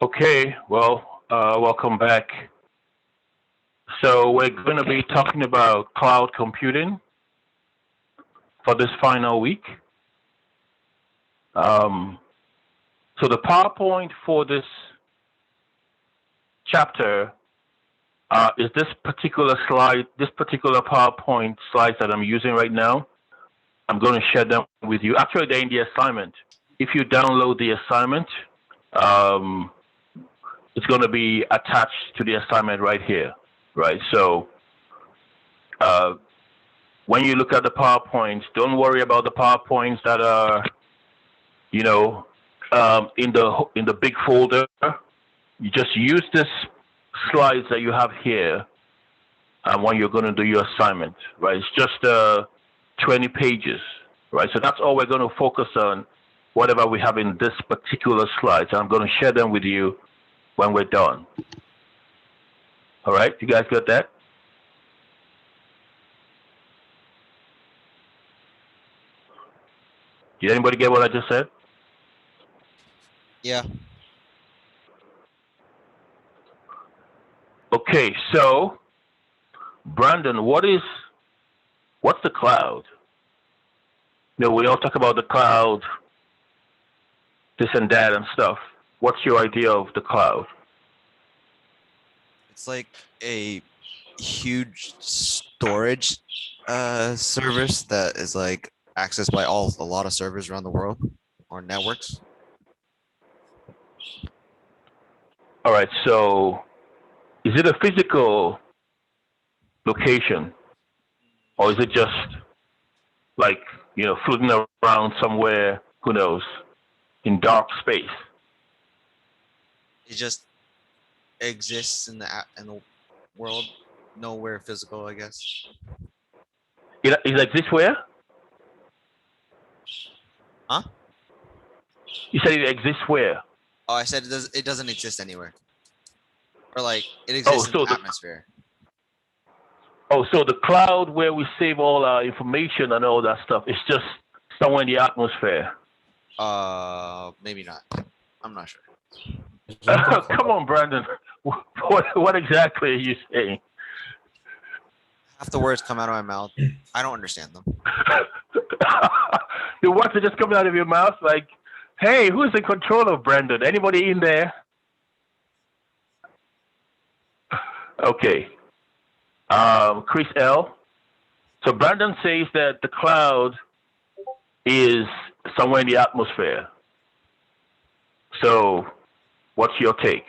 Okay, well, welcome back. So we're going to be talking about cloud computing for this final week. Um, so the PowerPoint for this chapter is this particular slide, this particular PowerPoint slides that I'm using right now. I'm going to share them with you. Actually, they're in the assignment. If you download the assignment, um, it's going to be attached to the assignment right here, right? So uh, when you look at the PowerPoints, don't worry about the PowerPoints that are, you know, in the big folder. You just use this slides that you have here when you're going to do your assignment, right? It's just 20 pages, right? So that's all we're going to focus on, whatever we have in this particular slides. I'm going to share them with you when we're done. All right, you guys got that? Did anybody get what I just said? Yeah. Okay, so Brandon, what's the cloud? We all talk about the cloud, this and that and stuff. What's your idea of the cloud? It's like a huge storage service that is like accessed by a lot of servers around the world or networks. All right, so is it a physical location, or is it just like floating around somewhere? Who knows? In dark space. It just exists in the world, nowhere physical, I guess. It exists where? Huh? You said it exists where? Oh, I said it doesn't exist anywhere. Or like it exists in the atmosphere. So the cloud where we save all our information and all that stuff is just somewhere in the atmosphere. Maybe not. I'm not sure. Come on, Brandon. What exactly are you saying? Half the words come out of my mouth. I don't understand them. The words are just coming out of your mouth like, hey, who's in control of Brandon? Anybody in there? Okay. Chris L. So Brandon says that the cloud is somewhere in the atmosphere. So what's your take?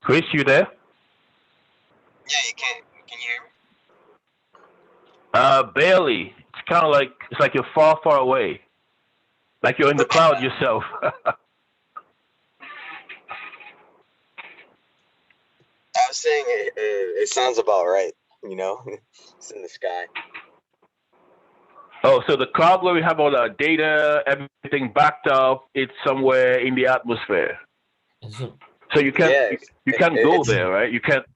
Chris, you there? Yeah, you can. Can you hear me? Barely. It's kind of like you're far, far away, like you're in the cloud yourself. I was saying it sounds about right. It's in the sky. Oh, so the cloud where we have all our data, everything backed up, it's somewhere in the atmosphere. So you can't go there, right? You can't.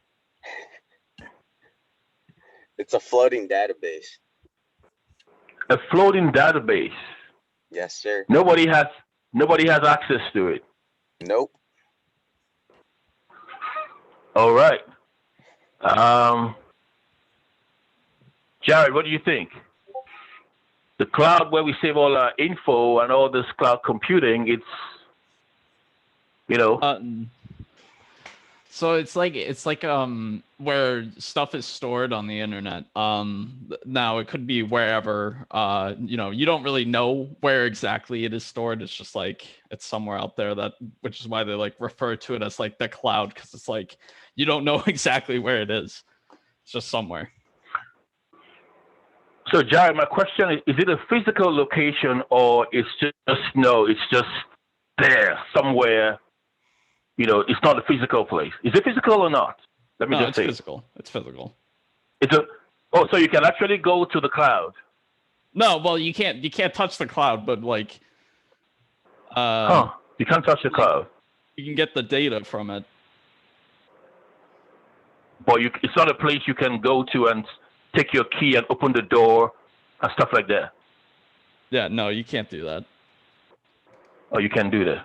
It's a floating database. A floating database. Yes, sir. Nobody has access to it. Nope. All right. Jared, what do you think? The cloud where we save all our info and all this cloud computing, it's So it's like where stuff is stored on the internet. Now it could be wherever. You don't really know where exactly it is stored. It's just like it's somewhere out there, which is why they like refer to it as like the cloud, because it's like you don't know exactly where it is. It's just somewhere. So Jared, my question is it a physical location or it's just there somewhere? It's not a physical place. Is it physical or not? Let me just say. Physical. It's physical. So you can actually go to the cloud. No, well, you can't touch the cloud, but like you can't touch the cloud. You can get the data from it. But it's not a place you can go to and take your key and open the door and stuff like that. Yeah, no, you can't do that. Oh, you can do that.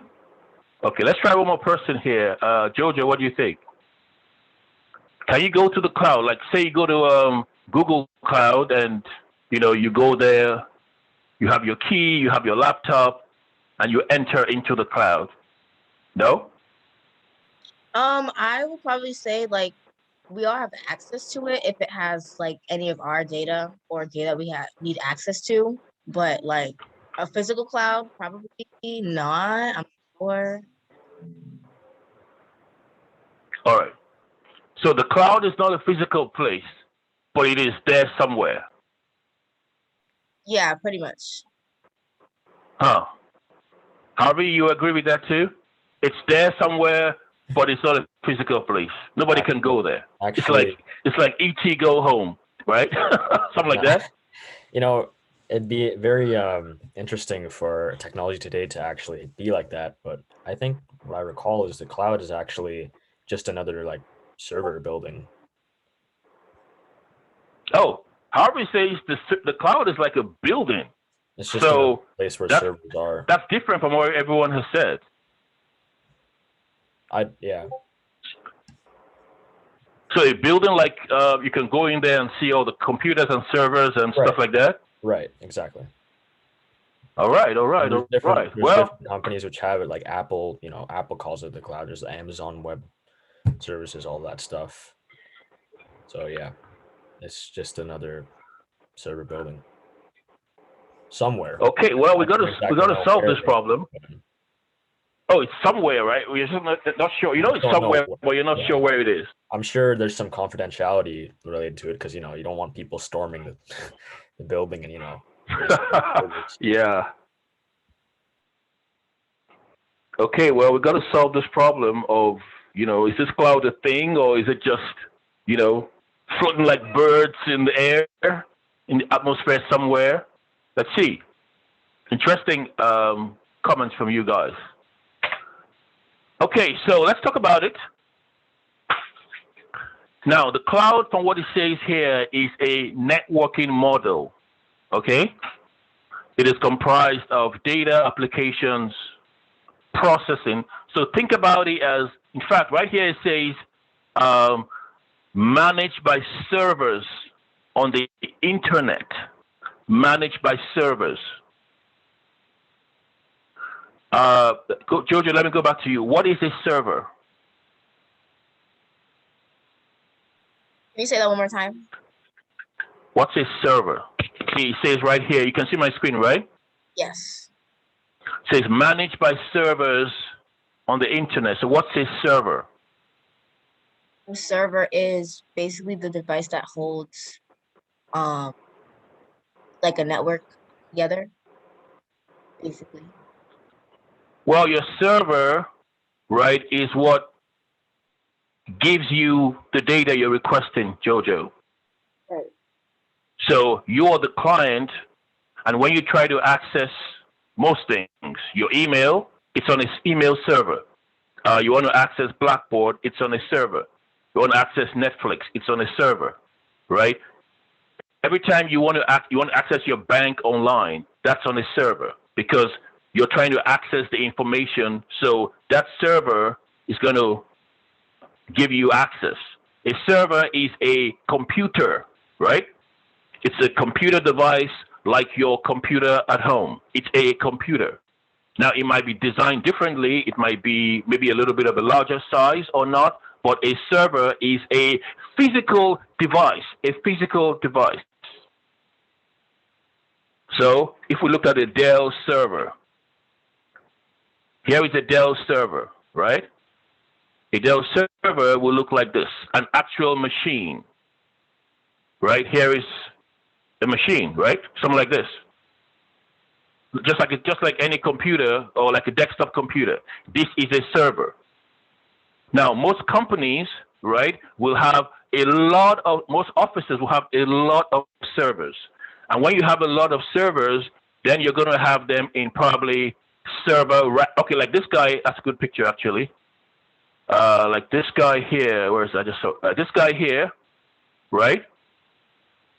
Okay, let's try one more person here. Jojo, what do you think? Can you go to the cloud? Like, say you go to Google Cloud, and you go there. You have your key, you have your laptop, and you enter into the cloud. No? I would probably say like we all have access to it if it has like any of our data or data we need access to. But like a physical cloud, probably not. I'm sure. All right. So the cloud is not a physical place, but it is there somewhere. Yeah, pretty much. Huh. Harvey, you agree with that too? It's there somewhere, but it's not a physical place. Nobody can go there. Actually, it's like ET go home, right? Something like that. It'd be very interesting for technology today to actually be like that. But I think what I recall is the cloud is actually just another like server building. Oh, Harvey says the cloud is like a building. It's just a place where servers are. That's different from what everyone has said. Yeah. So a building like you can go in there and see all the computers and servers and stuff like that? Right, exactly. All right. There's Well, different companies which have it, like Apple, Apple calls it the cloud. There's Amazon Web Services, all that stuff. So yeah, it's just another server building somewhere. Okay, well, we got to solve this problem. Oh, it's somewhere, right? We're just not sure. It's somewhere, but you're not sure where it is. I'm sure there's some confidentiality related to it because you don't want people storming the building and Yeah. Okay, well, we got to solve this problem of is this cloud a thing, or is it just floating like birds in the air in the atmosphere somewhere? Let's see. Interesting comments from you guys. Okay, so let's talk about it. Now, the cloud, from what it says here, is a networking model. Okay? It is comprised of data, applications, processing. So think about it as, in fact, right here it says managed by servers on the internet. Managed by servers. Jojo, let me go back to you. What is a server? Can you say that one more time? What's a server? See, it says right here. You can see my screen, right? Yes. It says managed by servers on the internet. So what's a server? A server is basically the device that holds like a network together, basically. Well, your server, right, is what gives you the data you're requesting, Jojo. Right. So you are the client, and when you try to access most things, your email, it's on an email server. You want to access Blackboard, it's on a server. You want to access Netflix, it's on a server, right? Every time you want to access your bank online, that's on a server because you're trying to access the information. So that server is going to give you access. A server is a computer, right? It's a computer device like your computer at home. It's a computer. Now, it might be designed differently. It might be maybe a little bit of a larger size or not, but a server is a physical device, So if we look at a Dell server, here is a Dell server, right? A Dell server will look like this, an actual machine, right? Here is a machine, right? Something like this. Just like any computer or like a desktop computer. This is a server. Now, most companies, right, most offices will have a lot of servers. And when you have a lot of servers, then you're going to have them in probably okay, like this guy, that's a good picture actually. Like this guy here, where is that? This guy here, right?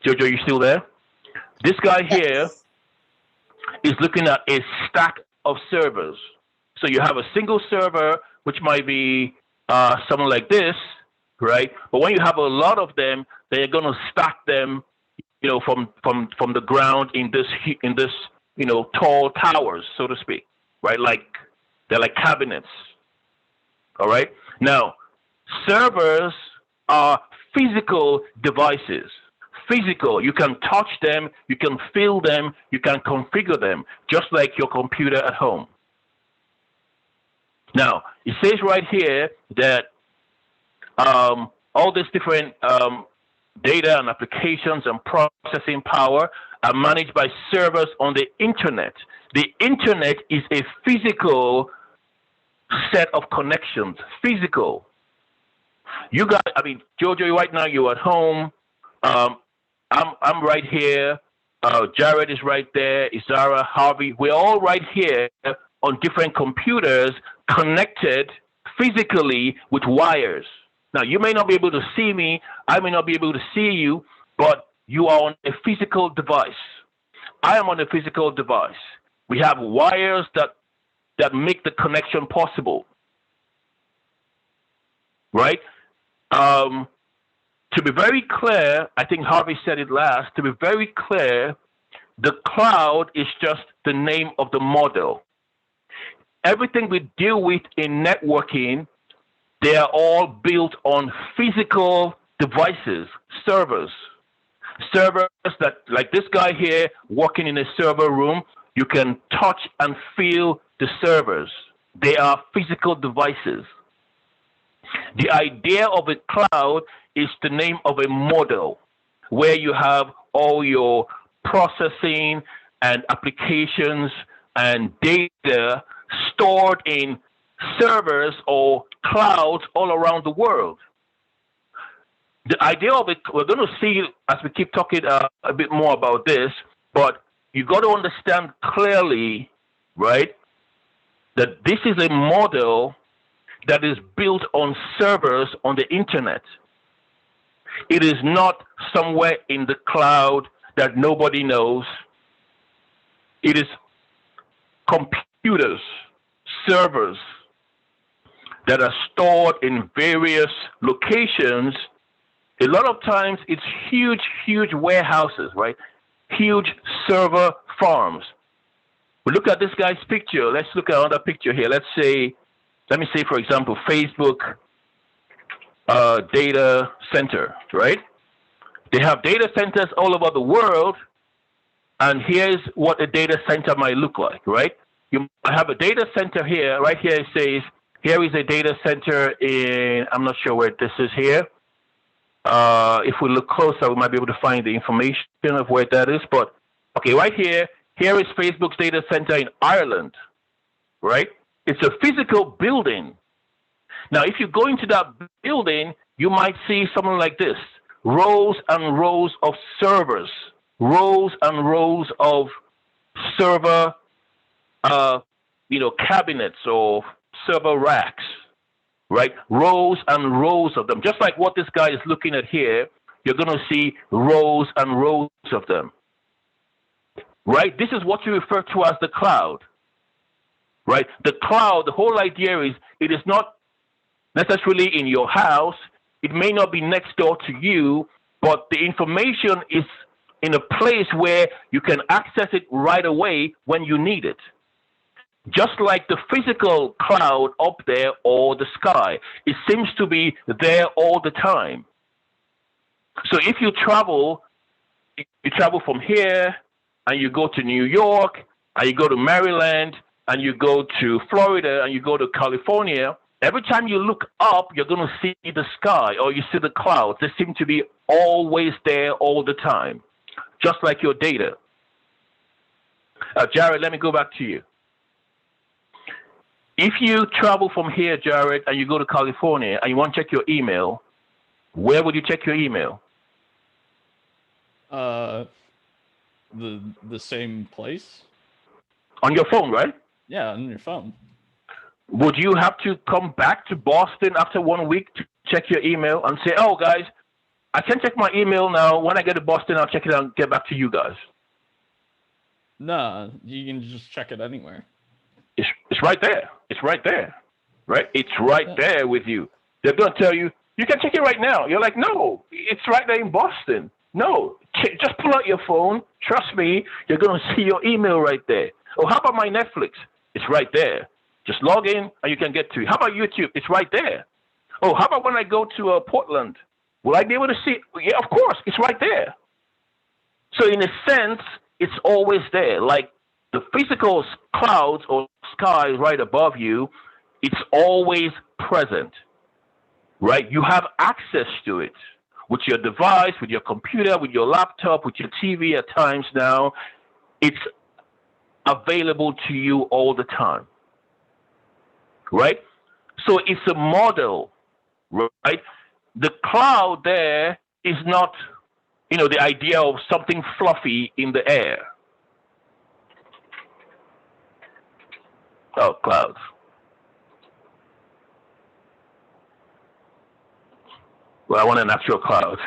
Jojo, you still there? This guy here Yes. is looking at a stack of servers. So you have a single server, which might be something like this, right? But when you have a lot of them, then you're going to stack them, from the ground in this tall towers, so to speak, right? Like they're like cabinets. All right. Now, servers are physical devices. Physical. You can touch them, you can feel them, you can configure them, just like your computer at home. Now, it says right here that all these different data and applications and processing power are managed by servers on the internet. The internet is a physical set of connections. Physical. You got, Jojo, right now you're at home. I'm right here. Jared is right there. Izara, Harvey, we're all right here on different computers connected physically with wires. Now, you may not be able to see me. I may not be able to see you, but you are on a physical device. I am on a physical device. We have wires that make the connection possible, right? To be very clear, I think Harvey said it last, to be very clear, the cloud is just the name of the model. Everything we deal with in networking, they are all built on physical devices, servers. Servers that, like this guy here, working in a server room, you can touch and feel the servers. They are physical devices. The idea of a cloud is the name of a model where you have all your processing and applications and data stored in servers or clouds all around the world. The idea of it, we're going to see as we keep talking a bit more about this, but you got to understand clearly, right, that this is a model that is built on servers on the internet. It is not somewhere in the cloud that nobody knows. It is computers, servers that are stored in various locations. A lot of times it's huge, huge warehouses, right? Huge server farms. We look at this guy's picture. Let's look at another picture here. Let me say, for example, Facebook data center, right? They have data centers all over the world, and here's what a data center might look like, right? You have a data center here. Right here it says, here is a data center in, I'm not sure where this is here. If we look closer, we might be able to find the information of where that is. But, okay, right here is Facebook's data center in Ireland, right? It's a physical building. Now, if you go into that building, you might see something like this. Rows and rows of servers. Rows and rows of server, cabinets or server racks, right? Rows and rows of them. Just like what this guy is looking at here, you're going to see rows and rows of them, right? This is what you refer to as the cloud, right? The cloud, the whole idea is it is not necessarily in your house. It may not be next door to you, but the information is in a place where you can access it right away when you need it. Just like the physical cloud up there or the sky, it seems to be there all the time. So if you travel from here and you go to New York and you go to Maryland and you go to Florida and you go to California, every time you look up, you're going to see the sky or you see the clouds. They seem to be always there all the time, just like your data. Jared, let me go back to you. If you travel from here, Jared, and you go to California and you want to check your email, where would you check your email? The same place. On your phone, right? Yeah, on your phone. Would you have to come back to Boston after 1 week to check your email and say, oh, guys, I can check my email now. When I get to Boston, I'll check it out and get back to you guys. No, you can just check it anywhere. It's right there. It's right there. Right? It's right Yeah. there with you. They're going to tell you, you can check it right now. You're like, no, it's right there in Boston. No, just pull out your phone. Trust me, you're going to see your email right there. Oh, how about my Netflix? It's right there. Just log in and you can get to it. How about YouTube? It's right there. Oh, how about when I go to Portland? Will I be able to see it? Yeah, of course. It's right there. So in a sense, it's always there. Like the physical clouds or sky right above you, it's always present, right? You have access to it with your device, with your computer, with your laptop, with your TV at times now. It's available to you all the time, right? So it's a model, right? The cloud there is not, the idea of something fluffy in the air. Oh, clouds. Well, I want an actual cloud.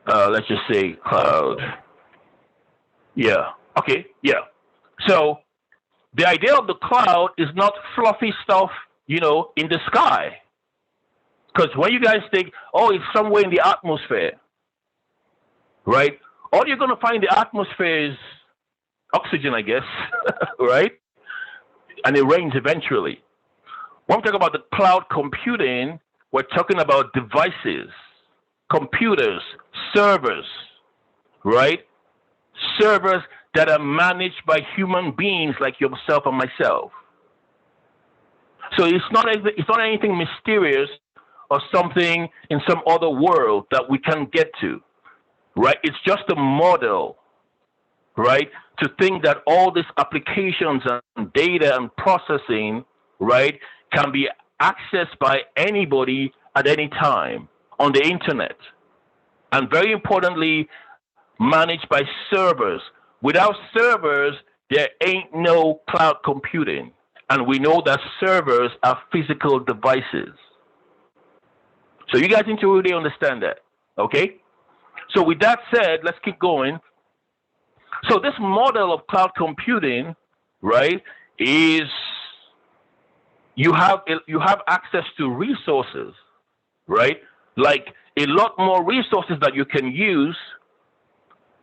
Let's just say cloud. Yeah. Okay. Yeah. So the idea of the cloud is not fluffy stuff, in the sky. Because when you guys think, oh, it's somewhere in the atmosphere, right? All you're going to find in the atmosphere is oxygen, I guess, right? And it rains eventually. When we talk about the cloud computing, we're talking about devices, computers, servers, right? Servers that are managed by human beings like yourself and myself. So it's not anything mysterious or something in some other world that we can get to, right? It's just a model, right? To think that all these applications and data and processing, right, can be accessed by anybody at any time on the internet. And very importantly, managed by servers. Without servers, there ain't no cloud computing. And we know that servers are physical devices. So you guys need to really understand that, okay? So with that said, let's keep going. So this model of cloud computing, right, is you have access to resources, right? Like a lot more resources that you can use.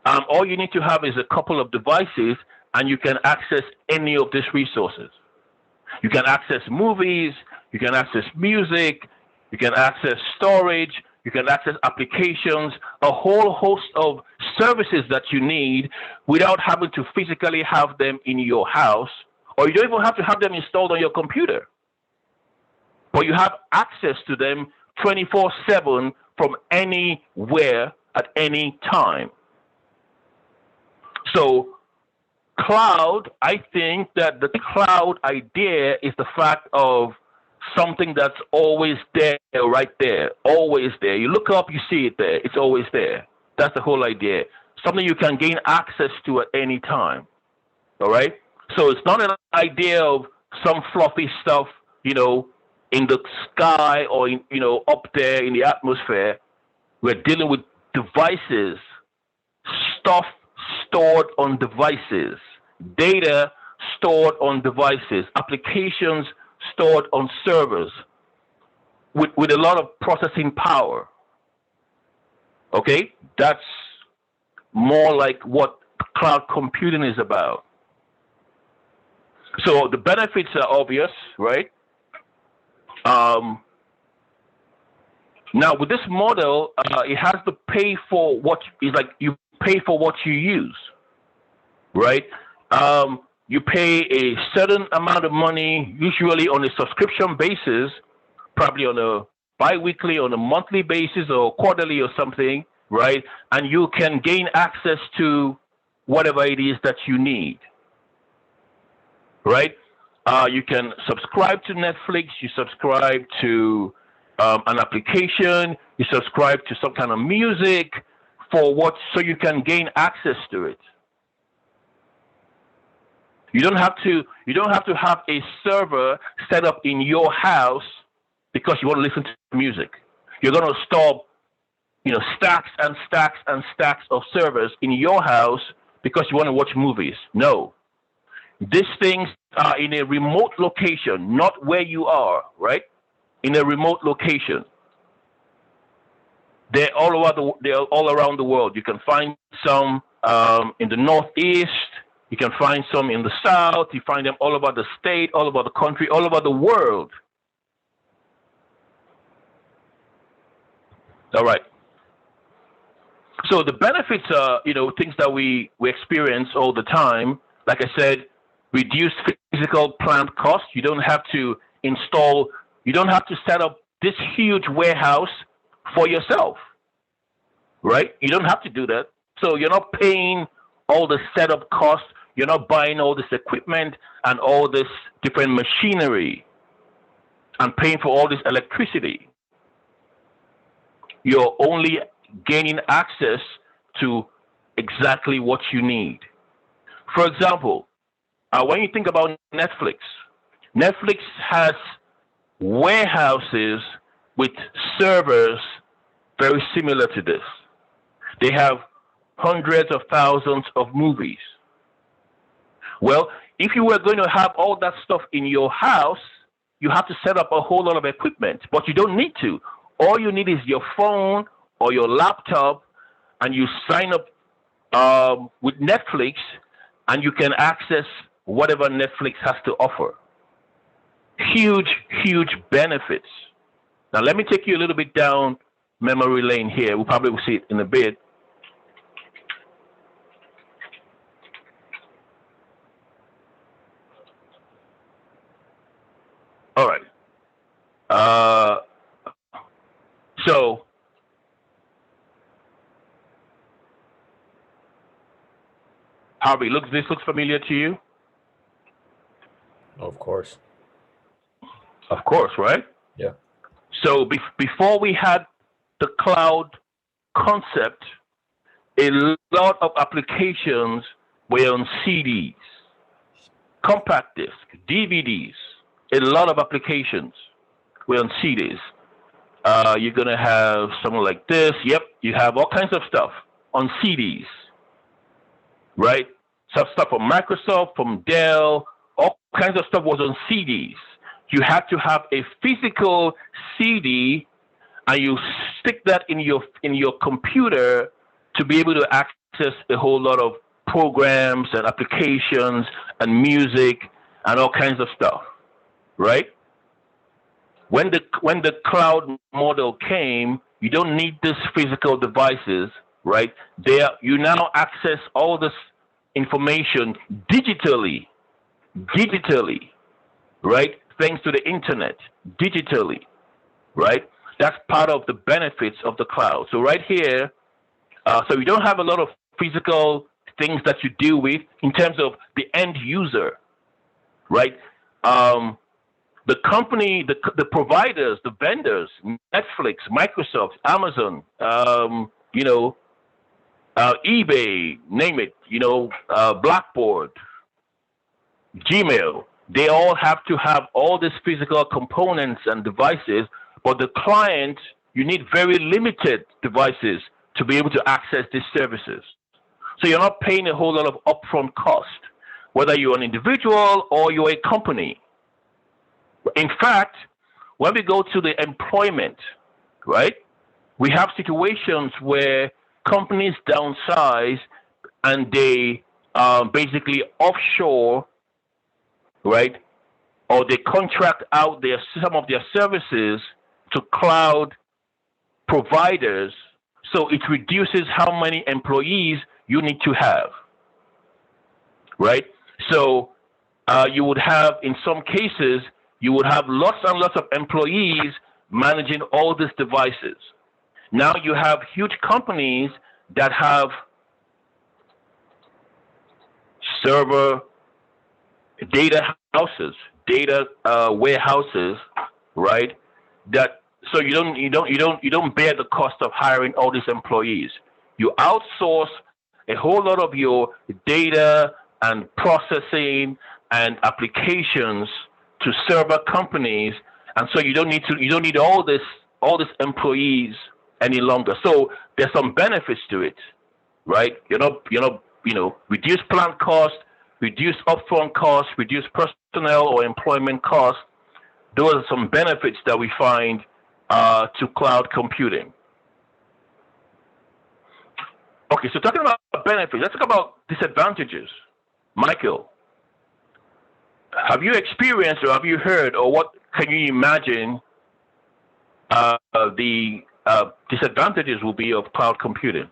All you need to have is a couple of devices, and you can access any of these resources. You can access movies, you can access music, you can access storage, you can access applications, a whole host of services that you need without having to physically have them in your house, or you don't even have to have them installed on your computer. But you have access to them 24/7 from anywhere at any time. So cloud, I think that the cloud idea is the fact of something that's always there, right there, always there. You look up, you see it there. It's always there. That's the whole idea. Something you can gain access to at any time. All right? So it's not an idea of some fluffy stuff, in the sky or, up there in the atmosphere. We're dealing with devices, stuff stored on devices, data stored on devices, applications stored on servers with a lot of processing power. Okay? That's more like what cloud computing is about. So the benefits are obvious, right? Now with this model, it has to pay for what is like you pay for what you use, right? You pay a certain amount of money, usually on a subscription basis, probably on a bi-weekly, on a monthly basis, or quarterly or something, right? And you can gain access to whatever it is that you need, right? You can subscribe to Netflix, you subscribe to an application, you subscribe to some kind of music so you can gain access to it. You don't have to have a server set up in your house because you want to listen to music. You're going to store stacks and stacks and stacks of servers in your house because you want to watch movies. No, these things are in a remote location, not where you are, right? In a remote location. They're all around the world. You can find some in the Northeast. You can find some in the South. You find them all over the state, all over the country, all over the world. All right. So the benefits are, things that we experience all the time. Like I said, reduced physical plant costs. You don't have to set up this huge warehouse for yourself, right? You don't have to do that. So you're not paying all the setup costs. You're not buying all this equipment and all this different machinery and paying for all this electricity. You're only gaining access to exactly what you need. For example, when you think about Netflix has warehouses with servers very similar to this. They have hundreds of thousands of movies. Well, if you were going to have all that stuff in your house, you have to set up a whole lot of equipment, but you don't need to. All you need is your phone or your laptop, and you sign up with Netflix, and you can access whatever Netflix has to offer. Huge, huge benefits. Now, let me take you a little bit down memory lane here. We'll probably see it in a bit. All right. So Harvey, this looks familiar to you? Of course. Of course, right? Yeah. So before we had the cloud concept, a lot of applications were on CDs, compact disc, DVDs. A lot of applications were on CDs. You're going to have something like this. Yep, you have all kinds of stuff on CDs, right? Some stuff from Microsoft, from Dell, all kinds of stuff was on CDs. You had to have a physical CD, and you stick that in your computer to be able to access a whole lot of programs and applications and music and all kinds of stuff, right? When the cloud model came, you don't need these physical devices, right? You now access all this information digitally, right? Thanks to the internet, digitally, right? That's part of the benefits of the cloud. So right here, so you don't have a lot of physical things that you deal with in terms of the end user, right? The company, the providers, the vendors, Netflix, Microsoft, Amazon, eBay, name it, Blackboard, Gmail, they all have to have all these physical components and devices, but the client, you need very limited devices to be able to access these services. So you're not paying a whole lot of upfront cost, whether you're an individual or you're a company. In fact, when we go to the employment, right, we have situations where companies downsize and they basically offshore, right, or they contract out some of their services to cloud providers, so it reduces how many employees you need to have, right? So you would have, in some cases, you would have lots and lots of employees managing all these devices. Now you have huge companies that have server data houses, data warehouses, right? So you don't bear the cost of hiring all these employees. You outsource a whole lot of your data and processing and applications to server companies, and so you don't need all these employees any longer. So there's some benefits to it, right? Reduce plant cost, reduce upfront costs, reduce personnel or employment costs. Those are some benefits that we find to cloud computing. Okay, so talking about benefits, let's talk about disadvantages. Michael, have you experienced or have you heard or what can you imagine the disadvantages will be of cloud computing?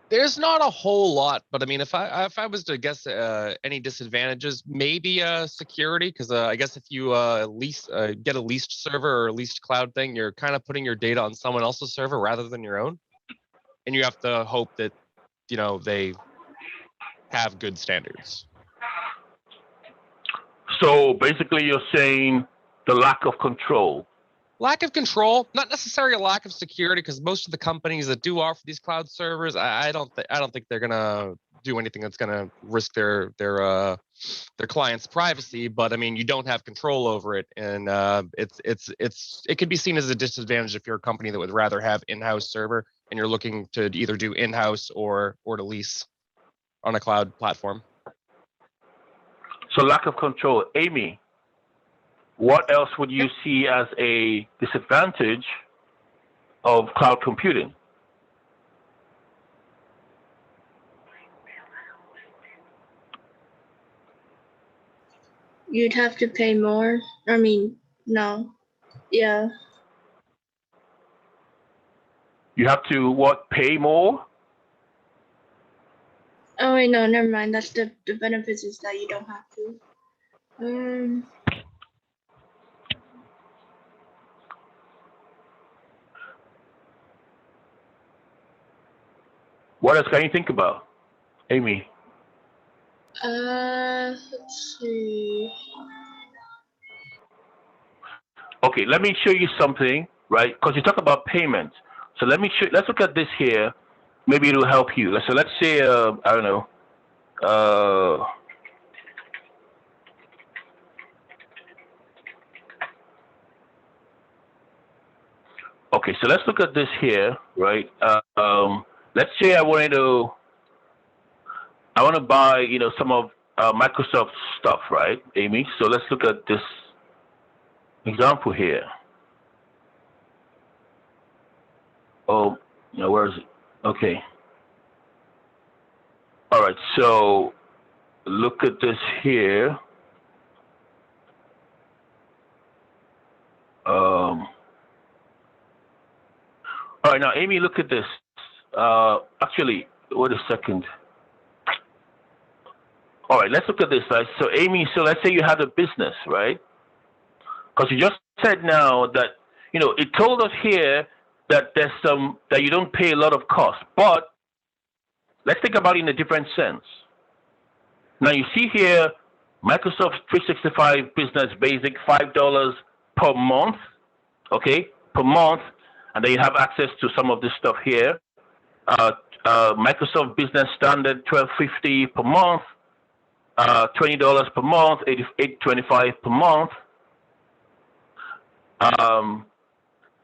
There's not a whole lot, but I mean, if I was to guess any disadvantages, maybe security, because I guess if you get a leased server or a leased cloud thing, you're kind of putting your data on someone else's server rather than your own, and you have to hope that they have good standards. So basically, you're saying the lack of control. Lack of control, not necessarily a lack of security, because most of the companies that do offer these cloud servers, I don't think they're gonna do anything that's gonna risk their clients' privacy. But I mean, you don't have control over it, and it could be seen as a disadvantage if you're a company that would rather have in-house server and you're looking to either do in-house or to lease on a cloud platform. So lack of control. Amy, what else would you see as a disadvantage of cloud computing? You'd have to pay more. I mean, no. Yeah. You have to what? Pay more? Oh wait, no, never mind. That's the benefits is that you don't have to. What else can you think about, Amy? Let's see. Okay, let me show you something, right? Because you talk about payment. So let's look at this here. Maybe it'll help you. So let's say, I don't know. Okay, so let's look at this here, right? Let's say I want to buy, some of Microsoft stuff, right, Amy? So let's look at this example here. Oh, where is it? Okay. All right, so look at this here. All right, now, Amy, look at this. Actually, wait a second. All right, let's look at this, right? So, Amy, let's say you had a business, right? Because you just said now that, it told us here that there's that you don't pay a lot of cost. But let's think about it in a different sense. Now, you see here, Microsoft 365 Business Basic, $5 per month, okay, per month. And then you have access to some of this stuff here. Microsoft Business Standard, $12.50 per month, $20 per month, $8.25 per month.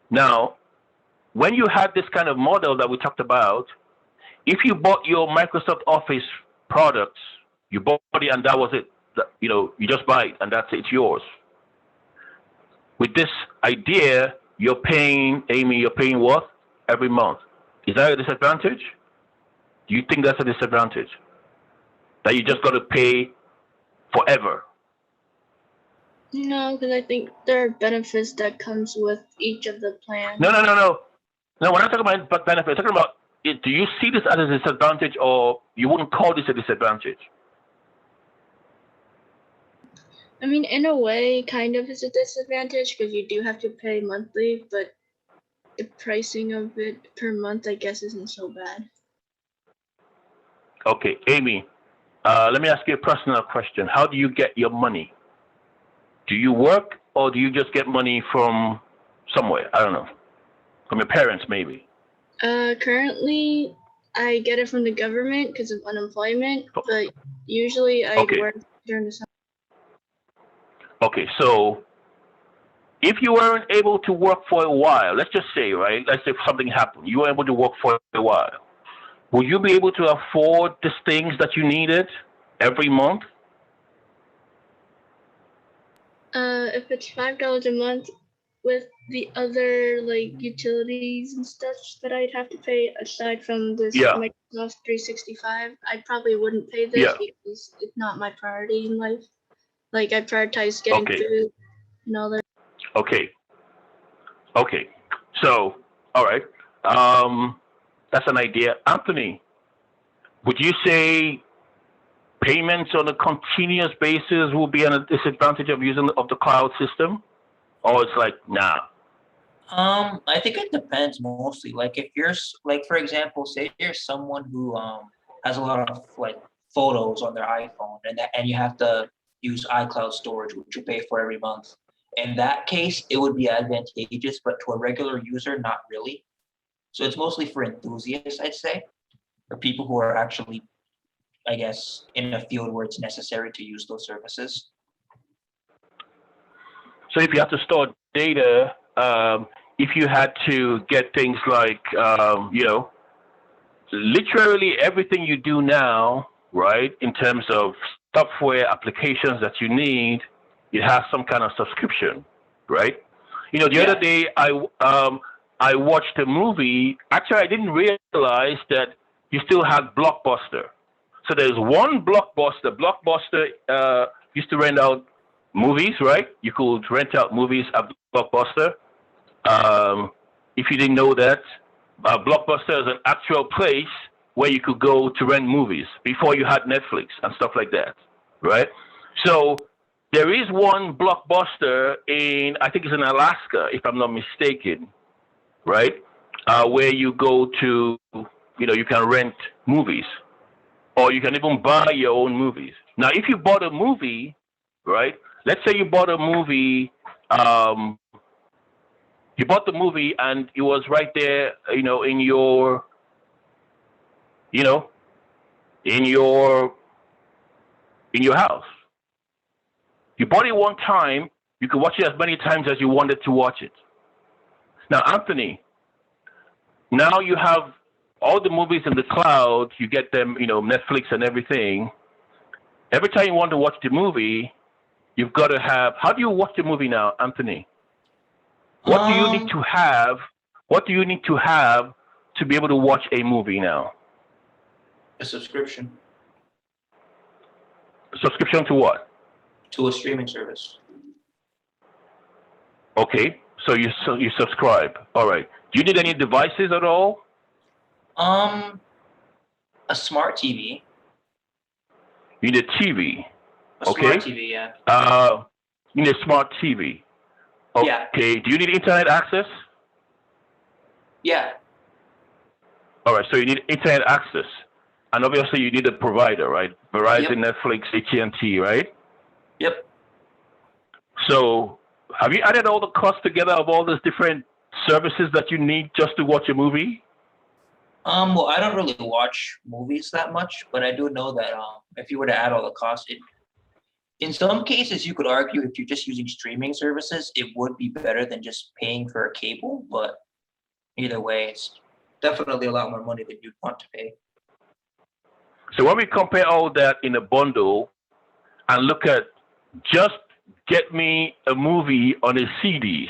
Now, when you had this kind of model that we talked about, if you bought your Microsoft Office products, you bought it and that was it. You just buy it and that's it, it's yours. With this idea, you're paying, Amy, what? Every month. Is that a disadvantage? Do you think that's a disadvantage? That you just got to pay forever? No, because I think there are benefits that comes with each of the plans. No. No, we're not talking about benefits. We're talking about, do you see this as a disadvantage or you wouldn't call this a disadvantage? I mean, in a way, kind of is a disadvantage because you do have to pay monthly, but the pricing of it per month, I guess, isn't so bad. Okay, Amy, let me ask you a personal question. How do you get your money? Do you work or do you just get money from somewhere? I don't know. From your parents, maybe? Currently, I get it from the government because of unemployment, but usually I work during the summer. Okay, so if you weren't able to work for a while, let's just say, right? Let's say something happened, you were able to work for a while. Will you be able to afford these things that you needed every month? If it's $5 a month with the other like utilities and stuff that I'd have to pay aside from this Yeah, Microsoft 365, I probably wouldn't pay this yeah. because it's not my priority in life. Like I prioritize getting Okay, food and all that. okay, okay. So, all right. That's an idea. Anthony, would you say payments on a continuous basis will be a disadvantage of using of the cloud system, or it's like nah? I think it depends mostly. Like if like for example, say you're someone who has a lot of like photos on their iPhone and you have to use iCloud storage, which you pay for every month. In that case, it would be advantageous, but to a regular user, not really. So it's mostly for enthusiasts, I'd say, or people who are actually, I guess, in a field where it's necessary to use those services. So if you have to store data, if you had to get things like, literally everything you do now, right, in terms of software applications that you need, it has some kind of subscription, right? The Yeah. other day I watched a movie. Actually, I didn't realize that you still had Blockbuster. So there's one Blockbuster. Blockbuster used to rent out movies, right? You could rent out movies at Blockbuster. If you didn't know that, Blockbuster is an actual place where you could go to rent movies before you had Netflix and stuff like that, right? So there is one Blockbuster I think it's in Alaska, if I'm not mistaken, right? Where you go to, you can rent movies, or you can even buy your own movies. Now, if you bought a movie, right? Let's say you bought a movie. You bought the movie and it was right there, in your, you know, in your house. You bought it one time. You could watch it as many times as you wanted to watch it. Now, Anthony, now you have all the movies in the cloud. You get them, Netflix and everything. Every time you want to watch the movie, you've got to have. How do you watch the movie now, Anthony? What do you need to have? What do you need to have to be able to watch a movie now? A subscription Subscription to what? to a streaming service. Okay, so you subscribe. All right. Do you need any devices at all? Um, a smart TV. You need a TV. A Okay. smart TV, yeah. You need a smart TV. Yeah. Okay. Do you need internet access? Yeah. All right. So you need internet access, and obviously you need a provider, right? Verizon, Netflix, AT&T, right? Yep. So have you added all the costs together of all those different services that you need just to watch a movie? Well, I don't really watch movies that much, but I do know that if you were to add all the costs, in some cases you could argue if you're just using streaming services, it would be better than just paying for a cable. But either way, it's definitely a lot more money than you'd want to pay. So when we compare all that in a bundle and look at just get me a movie on a CD,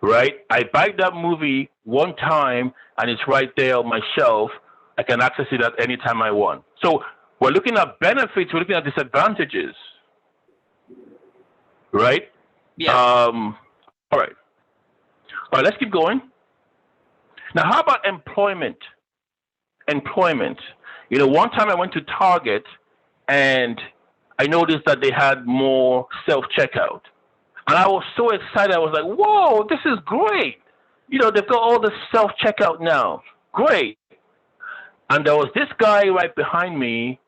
right? I buy that movie one time and it's right there on my shelf. I can access it at any time I want. So we're looking at benefits, we're looking at disadvantages, right? Yeah. All right. All right, let's keep going. Now, how about employment? Employment. One time I went to Target and I noticed that they had more self-checkout. And I was so excited. I was like, whoa, this is great. They've got all the self-checkout now. Great. And there was this guy right behind me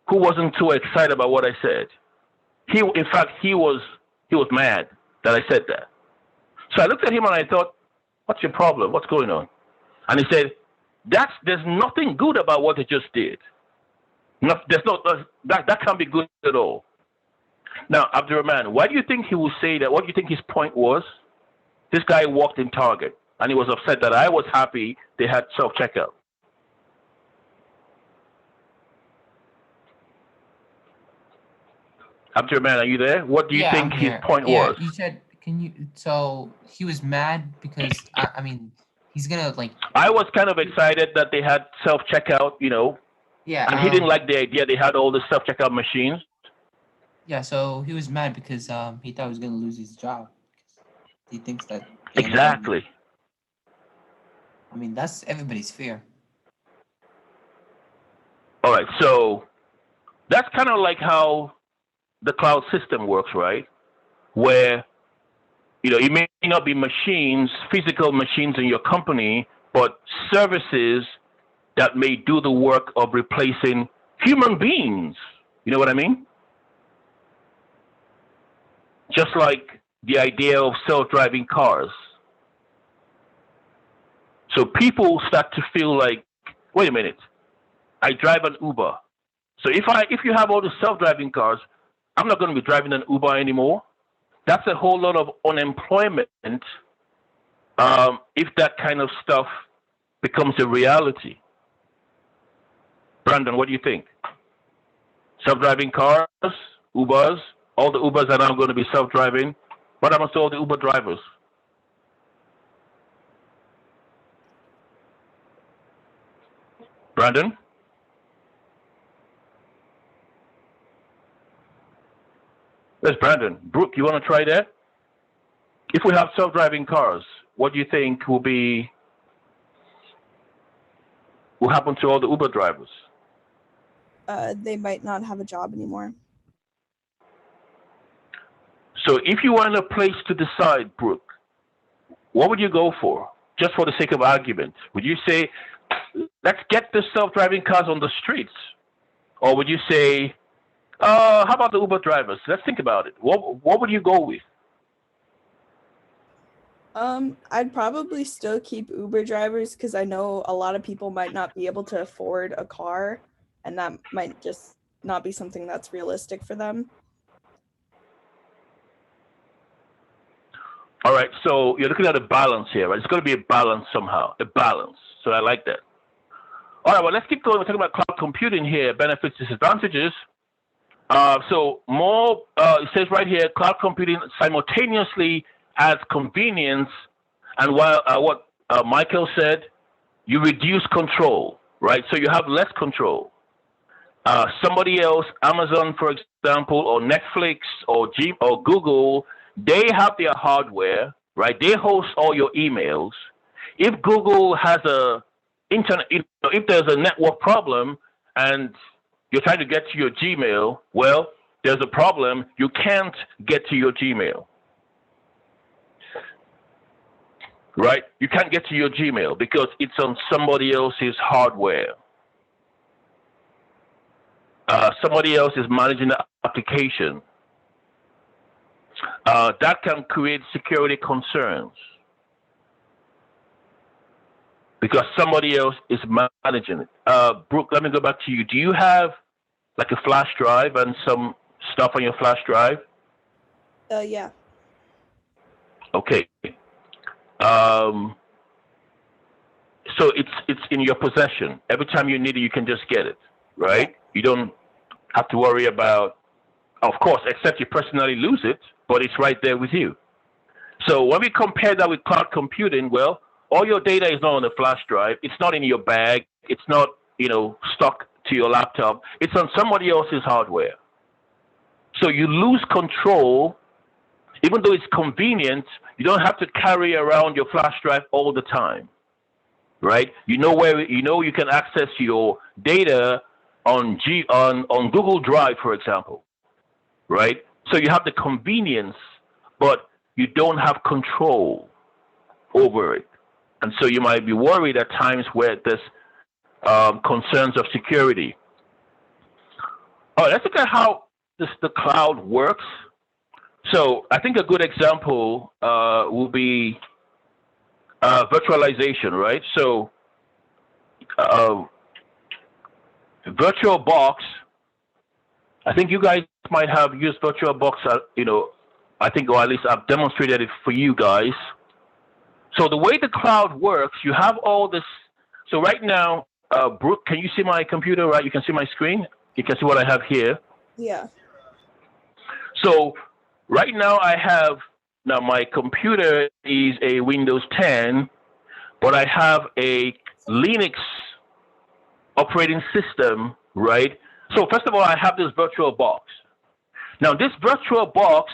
who wasn't too excited about what I said. In fact, he was mad that I said that. So I looked at him and I thought, what's your problem? What's going on? And he said, there's nothing good about what they just did. That can't be good at all. Now, Abdurrahman, why do you think he will say that? What do you think his point was? This guy walked in Target, and he was upset that I was happy they had self-checkout. Abdurrahman, are you there? What do you Yeah, think I'm his here. point Yeah, was? you said, can you? So he was mad because I mean, he's gonna like. I was kind of excited that they had self-checkout, Yeah. and he didn't like the idea they had all the self-checkout machines. Yeah. So he was mad because he thought he was gonna lose his job. He thinks that. Exactly. I mean, that's everybody's fear. All right, so that's kind of like how the cloud system works, right? Where it may not be machines, physical machines in your company, but services that may do the work of replacing human beings. You know what I mean? Just like the idea of self-driving cars. So people start to feel like, wait a minute, I drive an Uber. So if you have all the self-driving cars, I'm not going to be driving an Uber anymore. That's a whole lot of unemployment if that kind of stuff becomes a reality. Brandon, what do you think? Self-driving cars, Ubers, all the Ubers are now going to be self-driving. What happens to all the Uber drivers? Brandon? Where's Brandon? Brooke, you want to try that? If we have self-driving cars, what do you think will happen to all the Uber drivers? They might not have a job anymore. So if you were in a place to decide, Brooke, what would you go for? Just for the sake of argument. Would you say, let's get the self-driving cars on the streets? Or would you say, how about the Uber drivers? Let's think about it. What would you go with? I'd probably still keep Uber drivers because I know a lot of people might not be able to afford a car, and that might just not be something that's realistic for them. All right, so you're looking at a balance here, right? It's going to be a balance somehow, a balance. So I like that. All right, well, let's keep going. We're talking about cloud computing here, benefits, disadvantages. So more, it says right here, cloud computing simultaneously adds convenience, and while what Michael said, you reduce control, right? So you have less control. Somebody else, Amazon, for example, or Netflix, or Google, they have their hardware, right? They host all your emails. If Google has if there's a network problem and you're trying to get to your Gmail, well, there's a problem. You can't get to your Gmail. Right? You can't get to your Gmail because it's on somebody else's hardware. Somebody else is managing the application. That can create security concerns because somebody else is managing it. Brooke, let me go back to you. Do you have like a flash drive and some stuff on your flash drive? Yeah. Okay. So it's in your possession. Every time you need it, you can just get it, right? You don't have to worry about, of course, except you personally lose it, but it's right there with you. So when we compare that with cloud computing, well, all your data is not on the flash drive. It's not in your bag. It's not, stuck to your laptop. It's on somebody else's hardware. So you lose control. Even though it's convenient, you don't have to carry around your flash drive all the time, right? You know you can access your data on Google Drive, for example, right? So you have the convenience, but you don't have control over it. And so you might be worried at times where there's concerns of security. All right, let's look at how the cloud works. So I think a good example will be virtualization, right? So VirtualBox I think you guys might have used VirtualBox, I think, or at least I've demonstrated it for you guys. So the way the cloud works, you have all this. So right now, Brooke, can you see my computer, right? You can see my screen. You can see what I have here. Yeah. So right now now my computer is a Windows 10, but I have a Linux operating system, right? So first of all, I have this VirtualBox. Now this VirtualBox,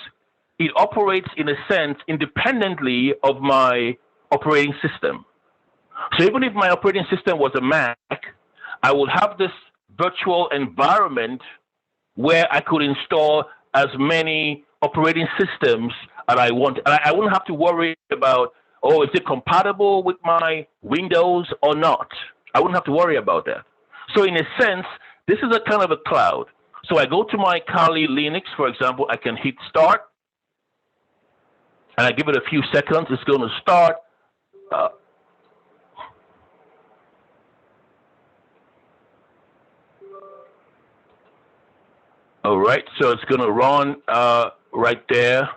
it operates in a sense independently of my operating system. So even if my operating system was a Mac, I would have this virtual environment where I could install as many operating systems as I want. I wouldn't have to worry about, oh, is it compatible with my Windows or not? I wouldn't have to worry about that. So in a sense, this is a kind of a cloud. So I go to my Kali Linux, for example, I can hit start, and I give it a few seconds. It's going to start. All right, so it's going to run right there.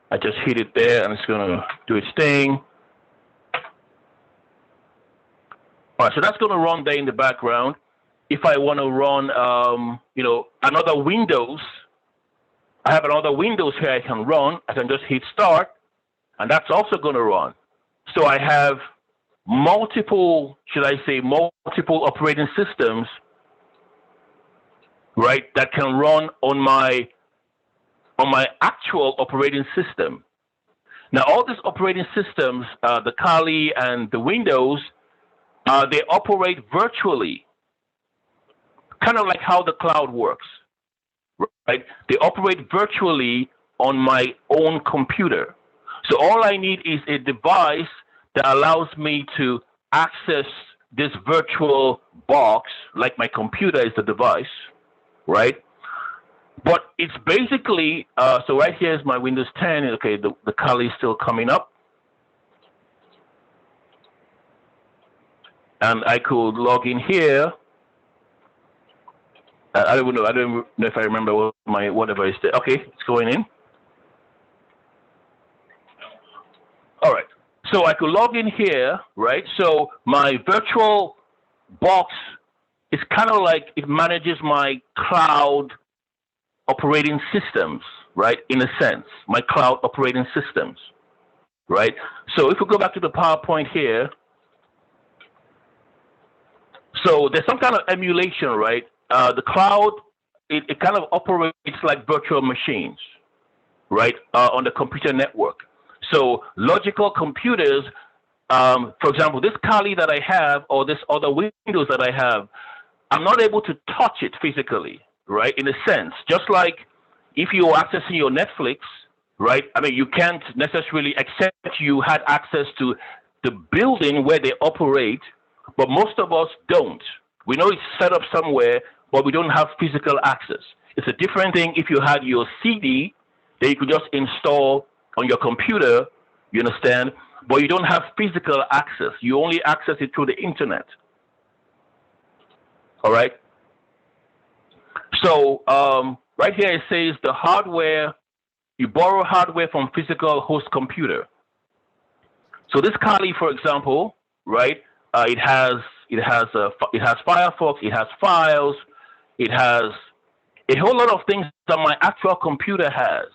I just hit it there, and it's going to do its thing. All right, so that's going to run there in the background. If I want to run, another Windows, I have another Windows here I can run. I can just hit start, and that's also going to run. So I have multiple operating systems, right, that can run on my actual operating system. Now, all these operating systems, the Kali and the Windows, they operate virtually, kind of like how the cloud works, right? They operate virtually on my own computer. So all I need is a device that allows me to access this virtual box, like my computer is the device, right? But it's basically, so right here is my Windows 10. Okay, the Kali is still coming up. And I could log in here. I don't know if I remember what whatever is there. Okay, it's going in. All right, so I could log in here, right? So my virtual box is kind of like it manages my cloud operating systems, right? In a sense, my cloud operating systems, right? So if we go back to the PowerPoint here, so there's some kind of emulation, right? The cloud, it kind of operates like virtual machines, right, on the computer network. So logical computers, for example, this Kali that I have or this other Windows that I have, I'm not able to touch it physically, right, in a sense. Just like if you're accessing your Netflix, right, I mean, you can't necessarily accept you had access to the building where they operate, but most of us don't. We know it's set up somewhere, but we don't have physical access. It's a different thing if you had your CD that you could just install on your computer, you understand? But you don't have physical access. You only access it through the internet. All right? So right here it says the hardware, you borrow hardware from physical host computer. So this Kali, for example, right, it has Firefox, it has files, it has a whole lot of things that my actual computer has,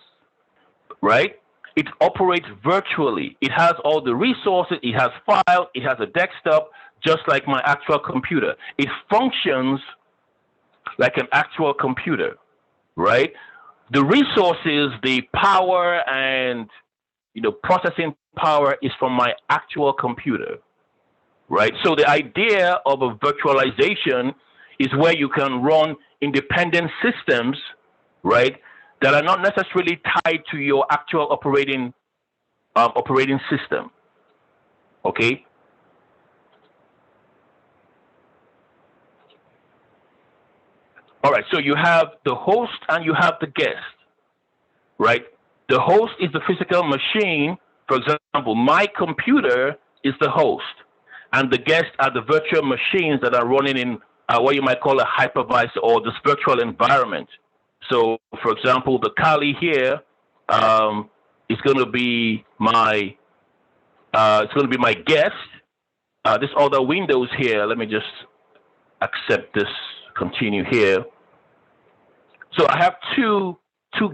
right? It operates virtually. It has all the resources, it has files, it has a desktop, just like my actual computer. It functions like an actual computer, right? The resources, the power and processing power is from my actual computer, right? So the idea of a virtualization is where you can run independent systems, right, that are not necessarily tied to your actual operating system. Okay. All right. So you have the host and you have the guest, right? The host is the physical machine. For example, my computer is the host, and the guests are the virtual machines that are running in what you might call a hypervisor or this virtual environment, So, for example, the Kali here is going to be my guest. This other Windows here. Let me just accept this. Continue here. So I have two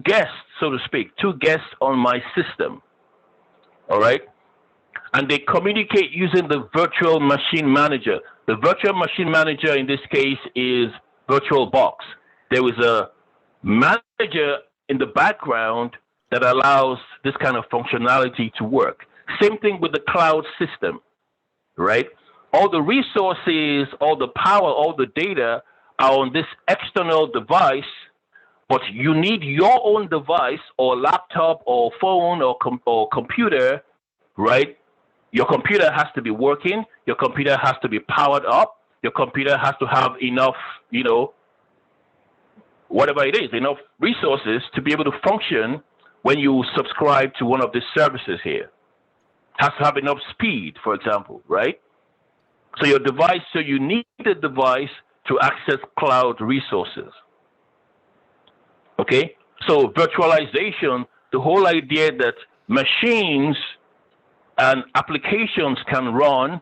guests, so to speak, two guests on my system. All right, and they communicate using the virtual machine manager. The virtual machine manager in this case is VirtualBox. There is a manager in the background that allows this kind of functionality to work. Same thing with the cloud system, right? All the resources, all the power, all the data are on this external device, but you need your own device or laptop or phone or computer, right? Your computer has to be working. Your computer has to be powered up. Your computer has to have enough, whatever it is, enough resources to be able to function when you subscribe to one of these services here. Has to have enough speed, for example, right? So you need a device to access cloud resources. Okay? So virtualization, the whole idea that machines and applications can run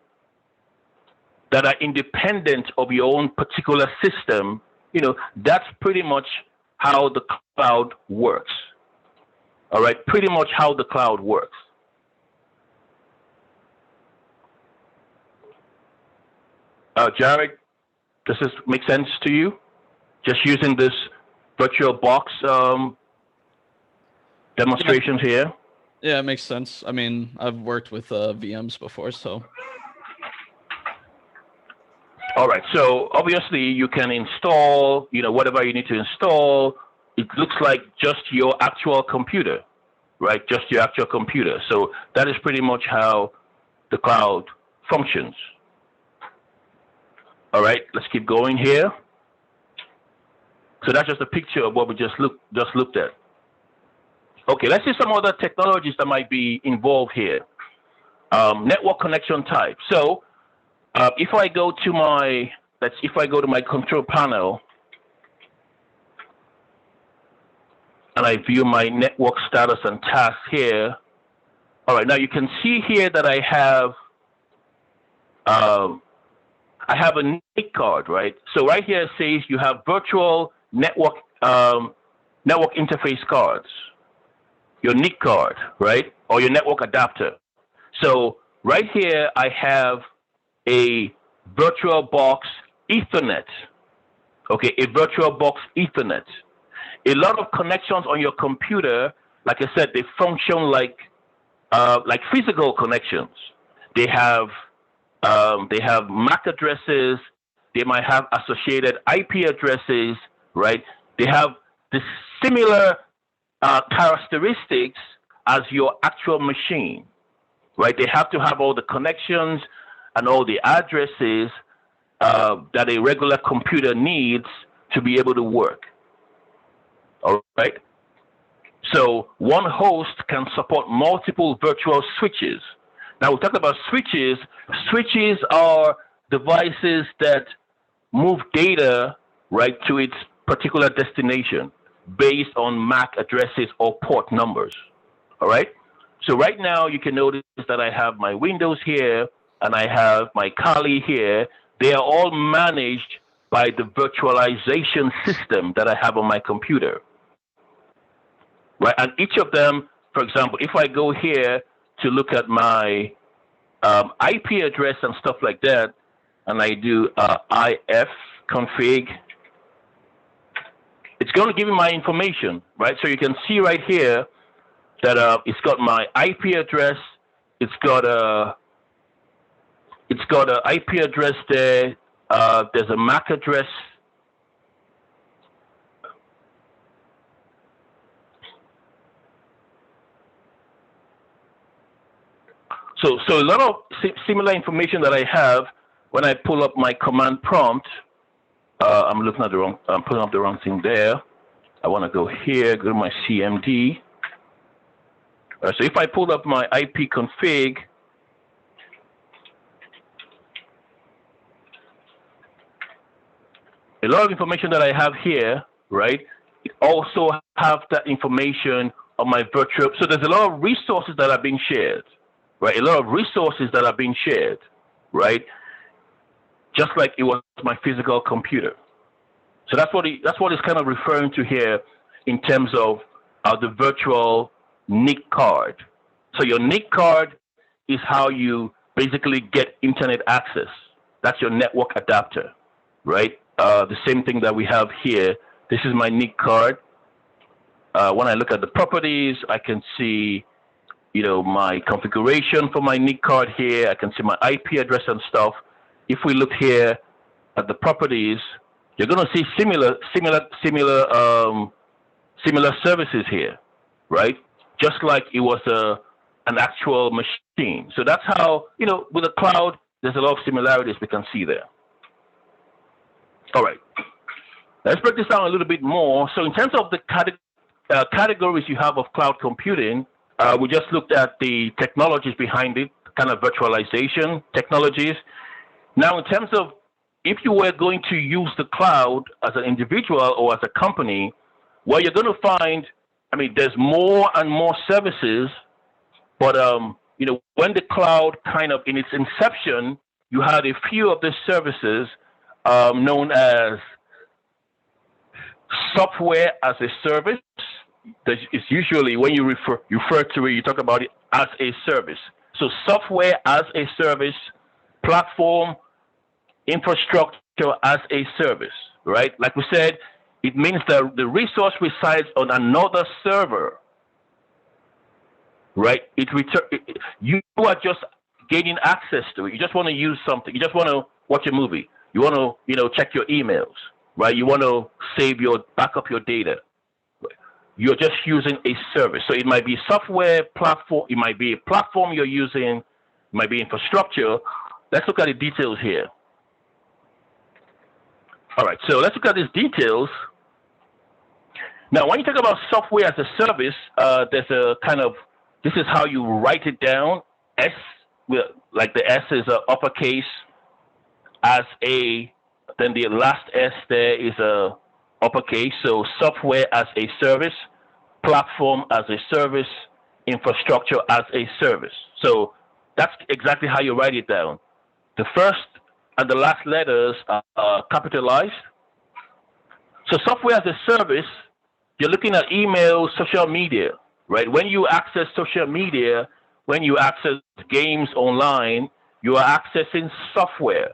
that are independent of your own particular system, that's pretty much how the cloud works. All right, pretty much how the cloud works. Jared, does this make sense to you? Just using this VirtualBox demonstrations here? Yeah, it makes sense. I mean, I've worked with VMs before, so. All right, so obviously you can install, whatever you need to install. It looks like just your actual computer, right? Just your actual computer. So that is pretty much how the cloud functions. All right, let's keep going here. So that's just a picture of what we just looked at. Okay, let's see some other technologies that might be involved here. Network connection type. So if I go to my control panel and I view my network status and tasks here. All right, now you can see here that I have a NIC card, right? So right here it says you have virtual network interface cards, your NIC card, right? Or your network adapter. So right here I have a VirtualBox Ethernet. Okay, a VirtualBox Ethernet. A lot of connections on your computer, like I said, they function like physical connections. They have MAC addresses. They might have associated IP addresses, right? They have the similar characteristics as your actual machine, right? They have to have all the connections and all the addresses that a regular computer needs to be able to work. All right. So one host can support multiple virtual switches. Now we talked about switches. Switches are devices that move data right to its particular destination based on MAC addresses or port numbers. All right. So right now you can notice that I have my Windows here and I have my Kali here. They are all managed by the virtualization system that I have on my computer. Right, and each of them, for example, if I go here to look at my IP address and stuff like that, and I do if config, it's going to give me my information, right? So you can see right here that it's got my IP address, it's got a IP address there, there's a MAC address. So a lot of similar information that I have when I pull up my command prompt. I'm pulling up the wrong thing there. I want to go here, go to my CMD. So if I pull up my IP config, a lot of information that I have here, right, it also have that information on my virtual. So there's a lot of resources that are being shared, right? A lot of resources that are being shared, right? Just like it was my physical computer. So that's what it's kind of referring to here in terms of the virtual NIC card. So your NIC card is how you basically get internet access. That's your network adapter, right? The same thing that we have here. This is my NIC card. When I look at the properties, I can see, my configuration for my NIC card here. I can see my IP address and stuff. If we look here at the properties, you're going to see similar services here, right? Just like it was an actual machine. So that's how, with the cloud, there's a lot of similarities we can see there. All right. Let's break this down a little bit more. So in terms of the categories you have of cloud computing, we just looked at the technologies behind it, kind of virtualization technologies. Now, in terms of if you were going to use the cloud as an individual or as a company, well, you're going to find, there's more and more services, but, when the cloud kind of in its inception, you had a few of the services known as software as a service. It's usually when you refer to it, you talk about it as a service. So software as a service, platform, infrastructure as a service, right? Like we said, it means that the resource resides on another server, right? You are just gaining access to it. You just want to use something. You just want to watch a movie. You want to, check your emails, right? You want to back up your data. You're just using a service. So it might be software platform. It might be a platform you're using. It might be infrastructure. Let's look at the details here. All right, so let's look at these details. Now, when you talk about software as a service, there's a kind of, this is how you write it down. S, like the S is uppercase as a, then the last S there is a uppercase. So software as a service, platform as a service, infrastructure as a service. So that's exactly how you write it down. The first and the last letters are capitalized. So software as a service, you're looking at email, social media, right? When you access social media, when you access games online, you are accessing software.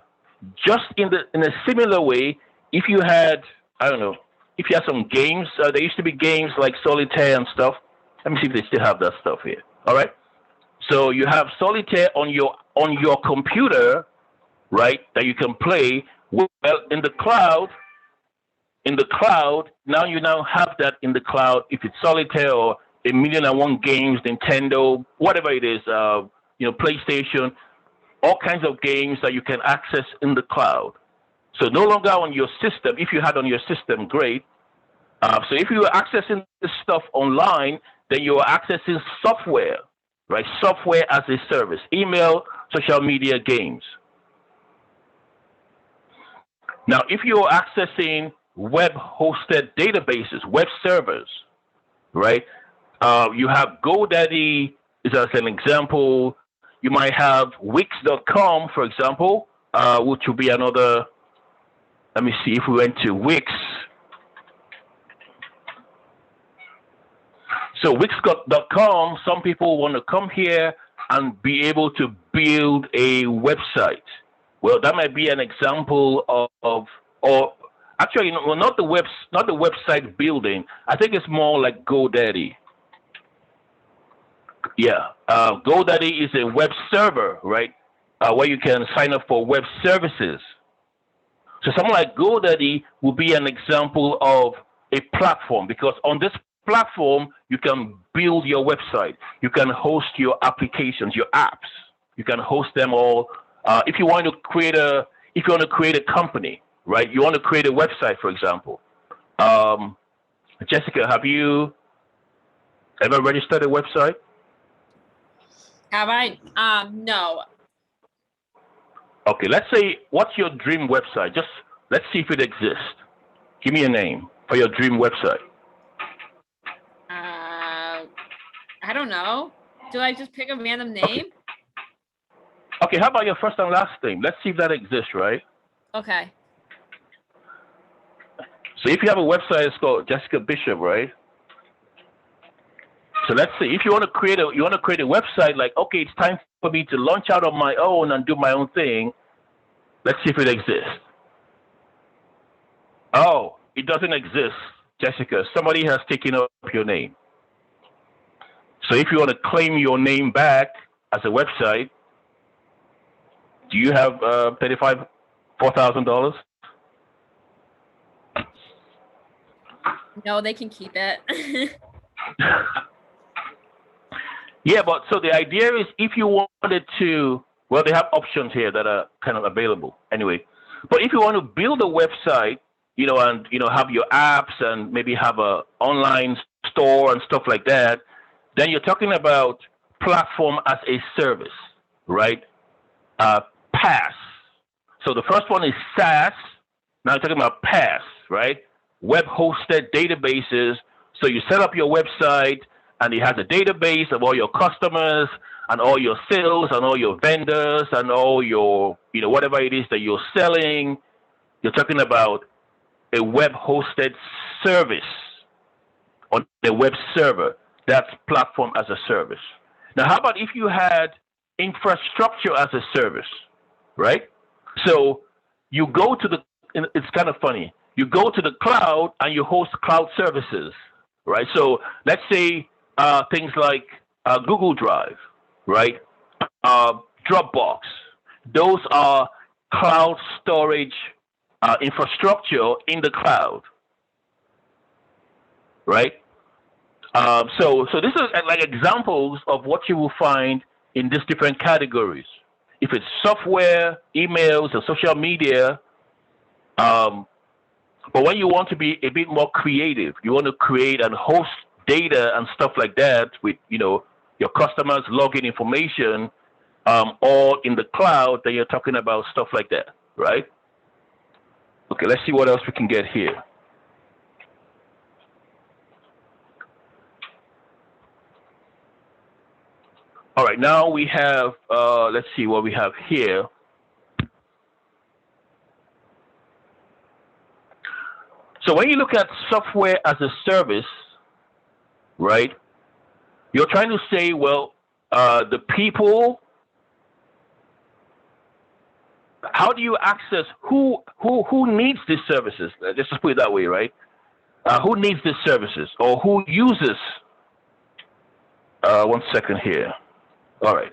Just in a similar way, if you had, I don't know, if you had some games, there used to be games like Solitaire and stuff. Let me see if they still have that stuff here. All right. So you have Solitaire on your computer, right, that you can play. Well, in the cloud, now you have that in the cloud. If it's Solitaire or 1,000,001 games, Nintendo, whatever it is, PlayStation, all kinds of games that you can access in the cloud. So no longer on your system. If you had on your system, great. So if you are accessing this stuff online, then you are accessing software, right? Software as a service, email, social media, games. Now, if you are accessing web-hosted databases, web servers, right? You have GoDaddy is as an example. You might have Wix.com, for example, which will be another. Let me see if we went to Wix. So Wix.com, some people want to come here and be able to build a website. Well, that might be an example or actually, not the website building. I think it's more like GoDaddy. Yeah, GoDaddy is a web server, right? Where you can sign up for web services. So something like GoDaddy will be an example of a platform, because on this platform, you can build your website. You can host your applications, your apps. You can host them all. If you want to create a company, right? You want to create a website, for example. Jessica, have you ever registered a website? Have I? No. Okay, let's say, what's your dream website? Just let's see if it exists. Give me a name for your dream website. I don't know. Do I just pick a random name? Okay, how about your first and last name? Let's see if that exists, right? Okay. So if you have a website, it's called Jessica Bishop, right? So let's see. If you want to create a website, like, okay, it's time for me to launch out on my own and do my own thing. Let's see if it exists. Oh, it doesn't exist, Jessica. Somebody has taken up your name. So if you want to claim your name back as a website, do you have $4,000? No, they can keep it. Yeah, but so the idea is if you wanted to, well, they have options here that are kind of available anyway. But if you want to build a website, and have your apps and maybe have a online store and stuff like that, then you're talking about platform as a service, right? PaaS. So the first one is SaaS. Now you're talking about PaaS, right? Web hosted databases. So you set up your website and it has a database of all your customers and all your sales and all your vendors and all your, whatever it is that you're selling. You're talking about a web hosted service on the web server. That's platform as a service. Now, how about if you had infrastructure as a service, right? So you go to it's kind of funny. You go to the cloud and you host cloud services, right? So let's say things like Google Drive, right? Dropbox. Those are cloud storage infrastructure in the cloud, right? So this is like examples of what you will find in these different categories. If it's software, emails, and social media, but when you want to be a bit more creative, you want to create and host data and stuff like that with your customers' login information, all in the cloud, then you're talking about stuff like that, right? Okay, let's see what else we can get here. All right, now we have, let's see what we have here. So when you look at software as a service, right, you're trying to say, well, the people, how do you access, who needs these services? Let's just put it that way, right? Who needs these services or who uses, 1 second here. All right.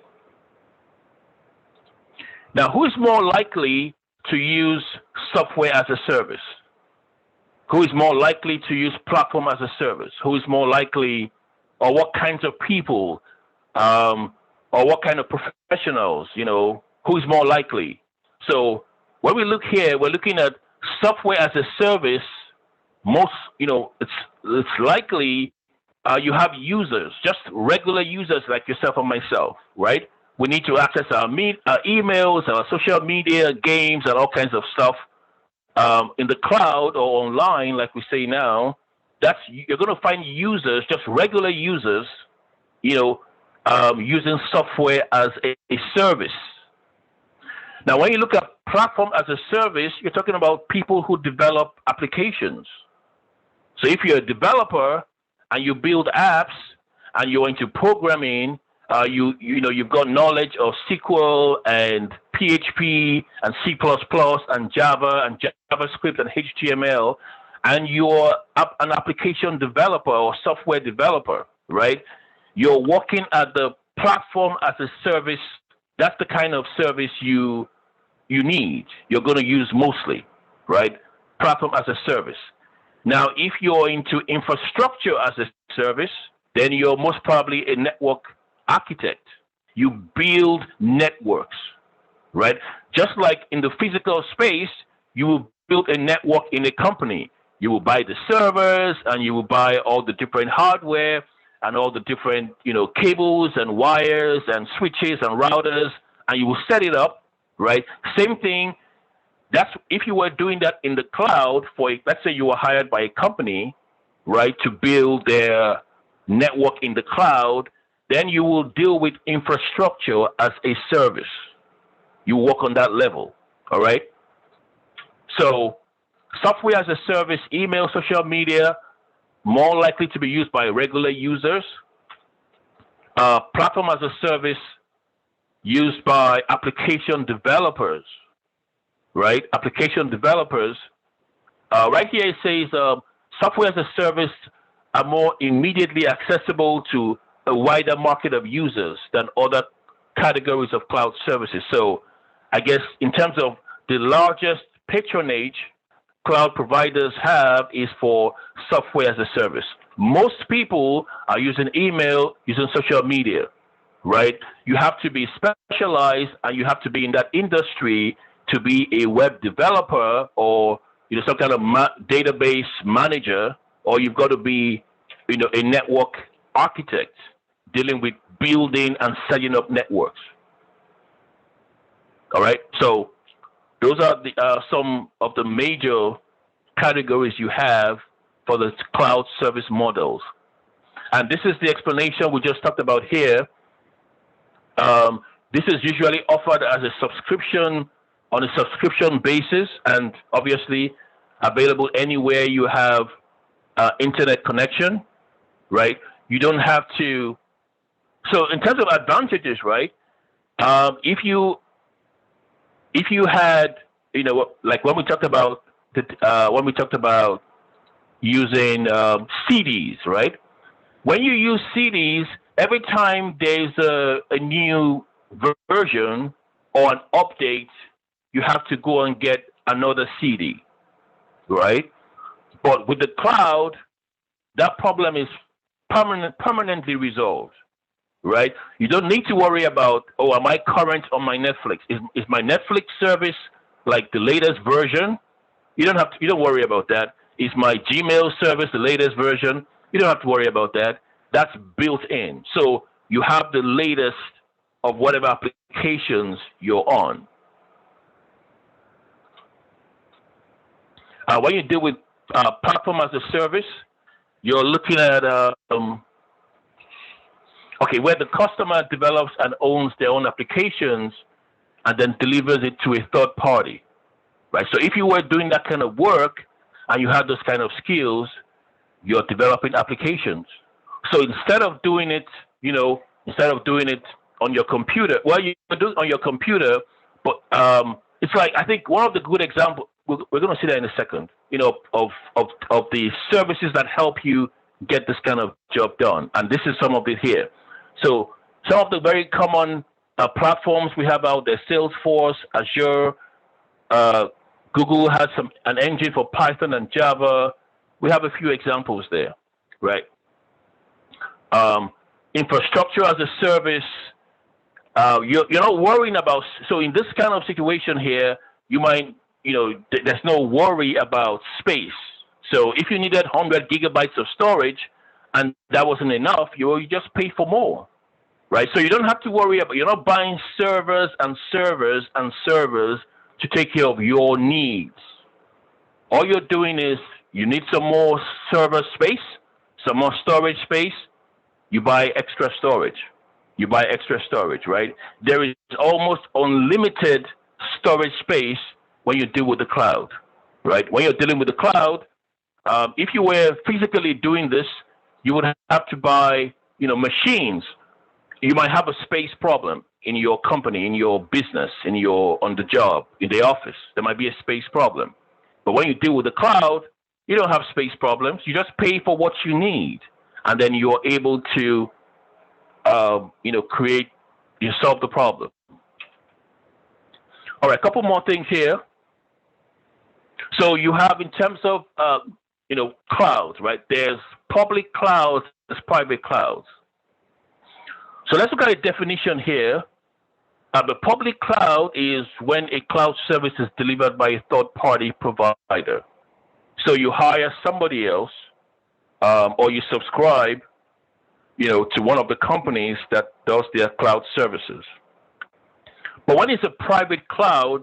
Now, who is more likely to use software as a service? Who is more likely to use platform as a service? Who is more likely, or what kinds of people, or what kind of professionals, who is more likely? So when we look here, we're looking at software as a service. Most, it's likely you have users, just regular users like yourself and myself, right? We need to access our emails, our social media, games, and all kinds of stuff in the cloud or online, like we say now. You're going to find users, just regular users, using software as a service. Now, when you look at platform as a service, you're talking about people who develop applications. So if you're a developer and you build apps and you're into programming, you've got knowledge of SQL and PHP and C++ and Java and JavaScript and HTML, and you're an application developer or software developer, right? You're working at the platform as a service. That's the kind of service you need. You're going to use mostly, right? Platform as a service. Now, if you're into infrastructure as a service, then you're most probably a network architect. You build networks, right? Just like in the physical space, you will build a network in a company. You will buy the servers and you will buy all the different hardware and all the different, cables and wires and switches and routers, and you will set it up, right? Same thing. That's if you were doing that in the cloud let's say you were hired by a company, right, to build their network in the cloud, Then you will deal with infrastructure as a service. You work on that level. All right. So software as a service, email, social media, more likely to be used by regular users. Platform as a service used by application developers, right? Application developers. Right here it says software as a service are more immediately accessible to a wider market of users than other categories of cloud services. So I guess in terms of the largest patronage cloud providers have is for software as a service. Most people are using email, using social media, right? You have to be specialized and you have to be in that industry to be a web developer or some kind of database manager, or you've got to be a network architect dealing with building and setting up networks. All right, so those are some of the major categories you have for the cloud service models. And this is the explanation we just talked about here. This is usually offered as a subscription on a subscription basis, and obviously available anywhere you have internet connection, right? You don't have to. So in terms of advantages, right? If you had, like when we talked about using CDs, right? When you use CDs, every time there's a new version or an update, you have to go and get another CD, right? But with the cloud, that problem is permanently resolved, right? You don't need to worry about, am I current on my Netflix? Is my Netflix service like the latest version? You don't worry about that. Is my Gmail service the latest version? You don't have to worry about that. That's built in. So you have the latest of whatever applications you're on. When you deal with platform as a service, you're looking at where the customer develops and owns their own applications and then delivers it to a third party, right? So if you were doing that kind of work and you had those kind of skills, you're developing applications. So instead of doing it on your computer, well, you do it on your computer, but it's like, I think one of the good examples, we're going to see that in a second, of the services that help you get this kind of job done. And this is some of it here. So some of the very common platforms we have out there: Salesforce, Azure, Google has an engine for Python and Java. We have a few examples there, right? Infrastructure as a service, you're not worrying about. So in this kind of situation here, you might, there's no worry about space. So if you needed 100 gigabytes of storage and that wasn't enough, you just pay for more, right? So you don't have to worry about, you're not buying servers and servers and servers to take care of your needs. All you're doing is you need some more server space, some more storage space, you buy extra storage. You buy extra storage, right? There is almost unlimited storage space when you deal with the cloud, right? When you're dealing with the cloud, if you were physically doing this, you would have to buy, machines. You might have a space problem in your company, in your business, on the job, in the office. There might be a space problem. But when you deal with the cloud, you don't have space problems. You just pay for what you need, and then you're able to, solve the problem. All right, a couple more things here. So you have, in terms of, clouds, right? There's public clouds, there's private clouds. So let's look at a definition here. The public cloud is when a cloud service is delivered by a third-party provider. So you hire somebody else, or you subscribe, to one of the companies that does their cloud services. But when it's a private cloud,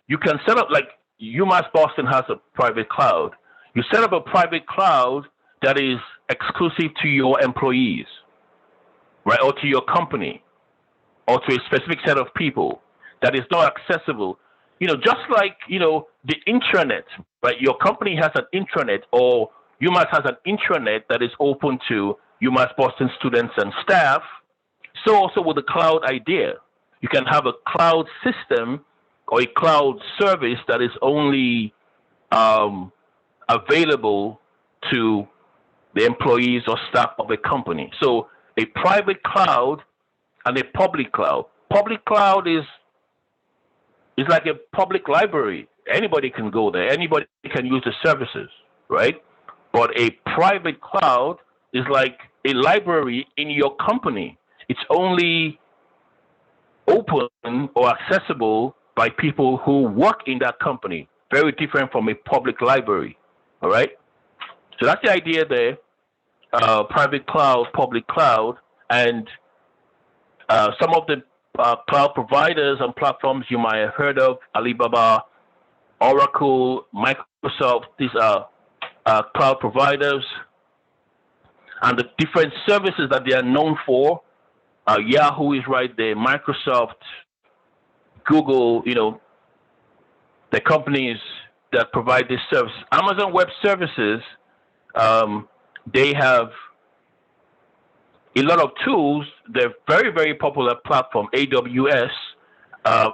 you can set up, like UMass Boston has a private cloud. You set up a private cloud that is exclusive to your employees, right, or to your company, or to a specific set of people that is not accessible. Just like, the intranet, right? Your company has an intranet, or UMass has an intranet that is open to UMass Boston students and staff. So also with the cloud idea, you can have a cloud system or a cloud service that is only available to the employees or staff of a company. So a private cloud and a public cloud. Public cloud is like a public library. Anybody can go there. Anybody can use the services, right? But a private cloud is like a library in your company. It's only open or accessible by people who work in that company. Very different from a public library, all right? So that's the idea there. Private cloud, public cloud, and some of the cloud providers and platforms you might have heard of, Alibaba, Oracle, Microsoft. These are cloud providers, and the different services that they are known for. Yahoo is right there, Microsoft, Google, the companies that provide this service. Amazon Web Services, they have a lot of tools. They're very, very popular platform, AWS.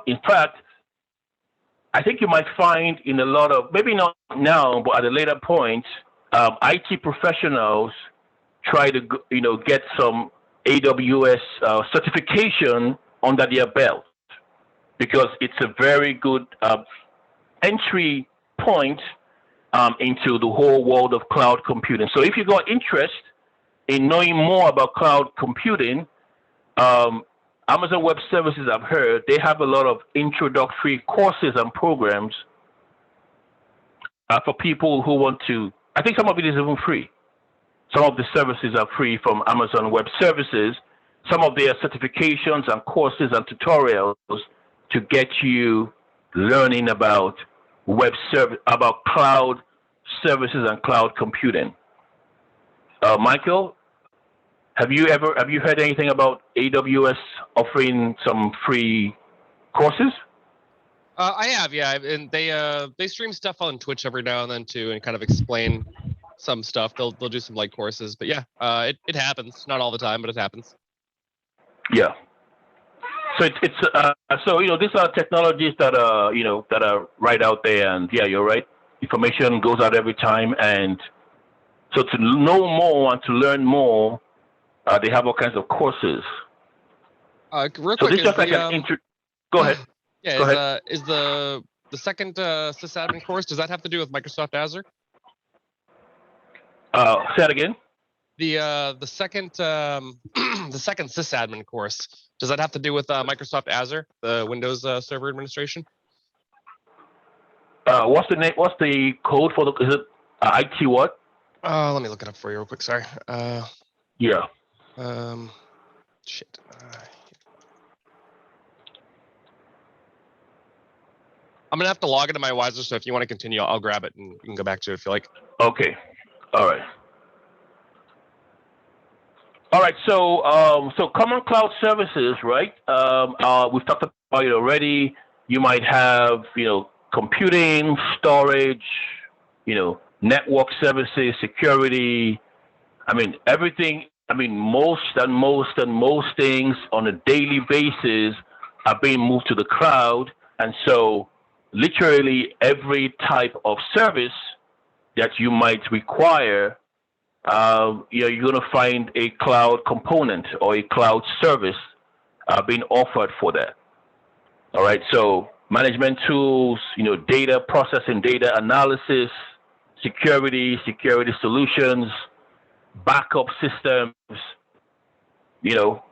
In fact, I think you might find in a lot of, maybe not now, but at a later point, IT professionals try to, get some AWS certification under their belt, because it's a very good entry point into the whole world of cloud computing. So if you got interest in knowing more about cloud computing, Amazon Web Services, I've heard, they have a lot of introductory courses and programs for people who want to. I think some of it is even free. Some of the services are free from Amazon Web Services. Some of their certifications and courses and tutorials to get you learning about about cloud services and cloud computing. Michael, have you heard anything about AWS offering some free courses? I have, yeah, and they stream stuff on Twitch every now and then too, and kind of explain some stuff. They'll do some light courses, but yeah, it happens. Not all the time, but it happens. Yeah. So these are technologies that are right out there, and yeah, you're right. Information goes out every time, and so to know more and to learn more, they have all kinds of courses. Real So quick, this is just like Go ahead. Yeah, Go ahead. Is the second sysadmin course, does that have to do with Microsoft Azure? Say that again. The second the second sysadmin course, does that have to do with Microsoft Azure, the Windows Server Administration? What's the name? What's the code for the? Is it IT what? Let me look it up for you real quick. Sorry. Yeah. Shit. I'm gonna have to log into my Wiser, so if you want to continue, I'll grab it and you can go back to it if you like. Okay. All right. All right. So common cloud services, right? We've talked about it already. You might have, computing, storage, network services, security. I mean, everything. I mean, most things on a daily basis are being moved to the cloud, and so literally every type of service that you might require, you're going to find a cloud component or a cloud service being offered for that. All right, so management tools, data processing, data analysis, security solutions, backup systems,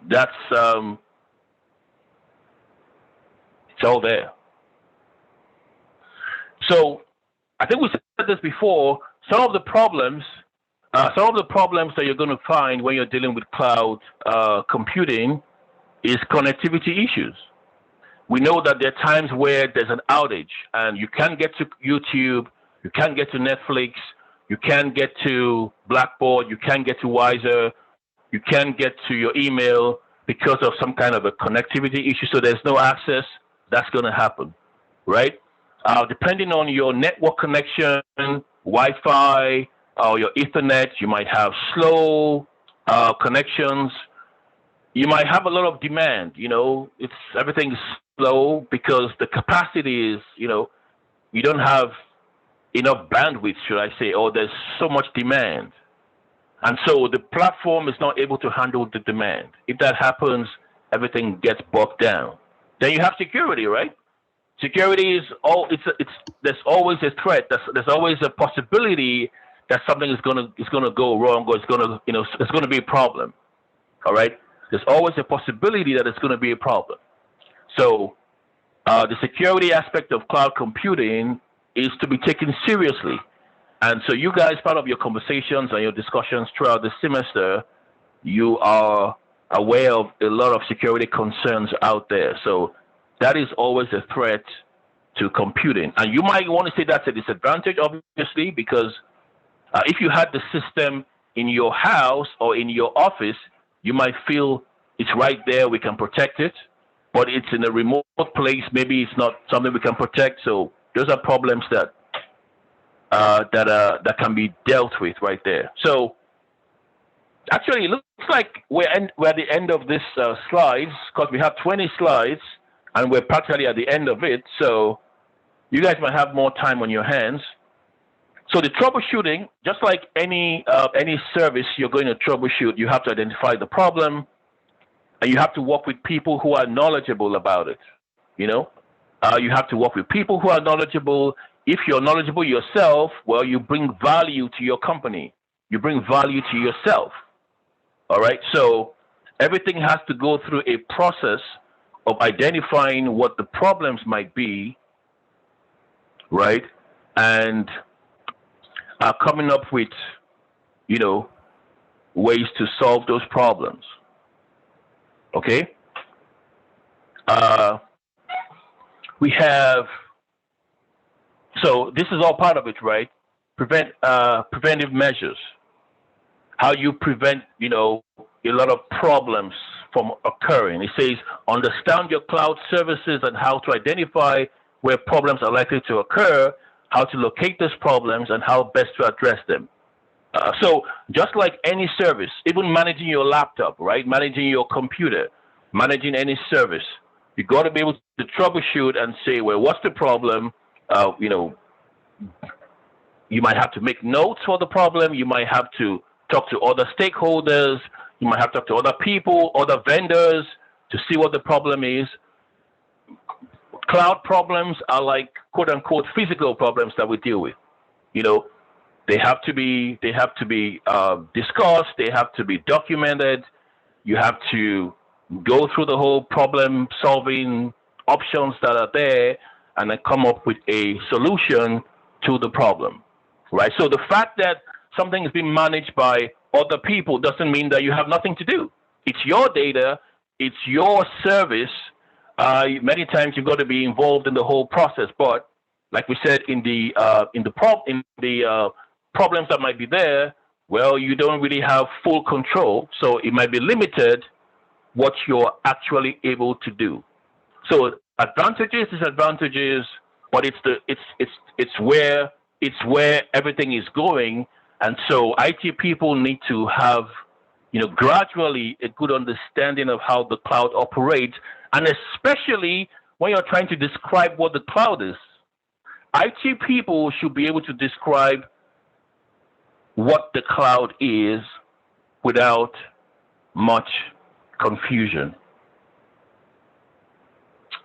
that's it's all there. So I think we said this before. Some of the problems that you're going to find when you're dealing with cloud computing is connectivity issues. We know that there are times where there's an outage and you can't get to YouTube, you can't get to Netflix, you can't get to Blackboard, you can't get to Wiser, you can't get to your email because of some kind of a connectivity issue, so there's no access, that's going to happen, right? Depending on your network connection, Wi-Fi, or your Ethernet, you might have slow connections. You might have a lot of demand. Everything's slow because the capacity is, you don't have enough bandwidth, should I say, or there's so much demand. And so the platform is not able to handle the demand. If that happens, everything gets bogged down. Then you have security, right? Security is there's always a threat. There's always a possibility that something is gonna go wrong, or it's gonna be a problem. All right. There's always a possibility that it's gonna be a problem. So the security aspect of cloud computing is to be taken seriously. And so you guys, part of your conversations and your discussions throughout the semester, you are aware of a lot of security concerns out there. So that is always a threat to computing. And you might want to say that's a disadvantage, obviously, because if you had the system in your house or in your office, you might feel it's right there, we can protect it, but it's in a remote place, maybe it's not something we can protect. So those are problems that can be dealt with right there. So actually, it looks like we're at the end of this slides, because we have 20 slides, and we're practically at the end of it. So you guys might have more time on your hands. So the troubleshooting, just like any service you're going to troubleshoot, you have to identify the problem, and you have to work with people who are knowledgeable about it. You have to work with people who are knowledgeable. If you're knowledgeable yourself, well, you bring value to your company. You bring value to yourself. All right. So everything has to go through a process of identifying what the problems might be, right? And coming up with, ways to solve those problems. Okay. We have, so this is all part of it, right? Preventive measures. How you prevent, a lot of problems from occurring. It says, understand your cloud services and how to identify where problems are likely to occur, how to locate those problems, and how best to address them. So just like any service, even managing your laptop, right? Managing your computer, managing any service, you got to be able to troubleshoot and say, well, what's the problem? You might have to make notes for the problem. You might have to talk to other stakeholders. You might have to talk to other people, other vendors to see what the problem is. Cloud problems are like quote unquote physical problems that we deal with. They have to be discussed. They have to be documented. You have to go through the whole problem solving options that are there and then come up with a solution to the problem, right? So the fact that something is being managed by other people doesn't mean that you have nothing to do. It's your data. It's your service. Many times you've got to be involved in the whole process. But like we said, in the problems that might be there, well, you don't really have full control. So it might be limited what you're actually able to do. So advantages, disadvantages, but it's where everything is going. And so IT people need to have, gradually a good understanding of how the cloud operates, and especially when you're trying to describe what the cloud is. IT people should be able to describe what the cloud is without much confusion.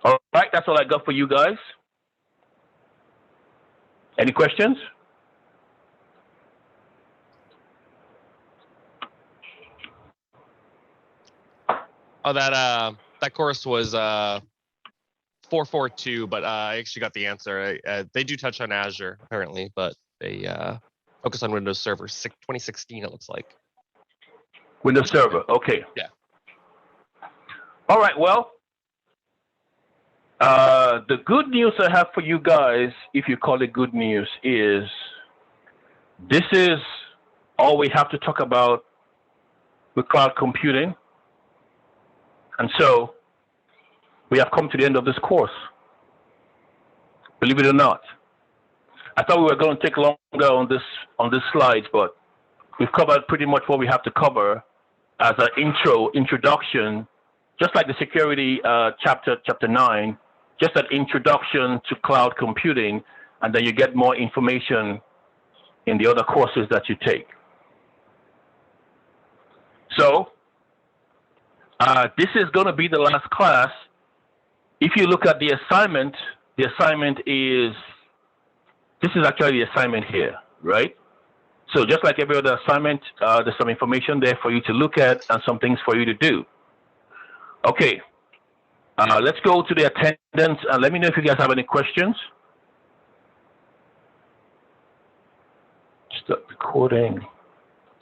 All right, that's all I got for you guys. Any questions? Oh, that course was 442, but I actually got the answer. They do touch on Azure apparently, but they focus on Windows Server 2016. It looks like. Windows Server. Okay. Yeah. All right. Well, the good news I have for you guys, if you call it good news, is this is all we have to talk about with cloud computing. And so we have come to the end of this course. Believe it or not. I thought we were going to take longer on this slides, but we've covered pretty much what we have to cover as an introduction, just like the security chapter 9, just an introduction to cloud computing, and then you get more information in the other courses that you take. So this is going to be the last class. If you look at the assignment is, this is actually the assignment here, right? So just like every other assignment, there's some information there for you to look at and some things for you to do. Okay, let's go to the attendance and let me know if you guys have any questions. Stop recording.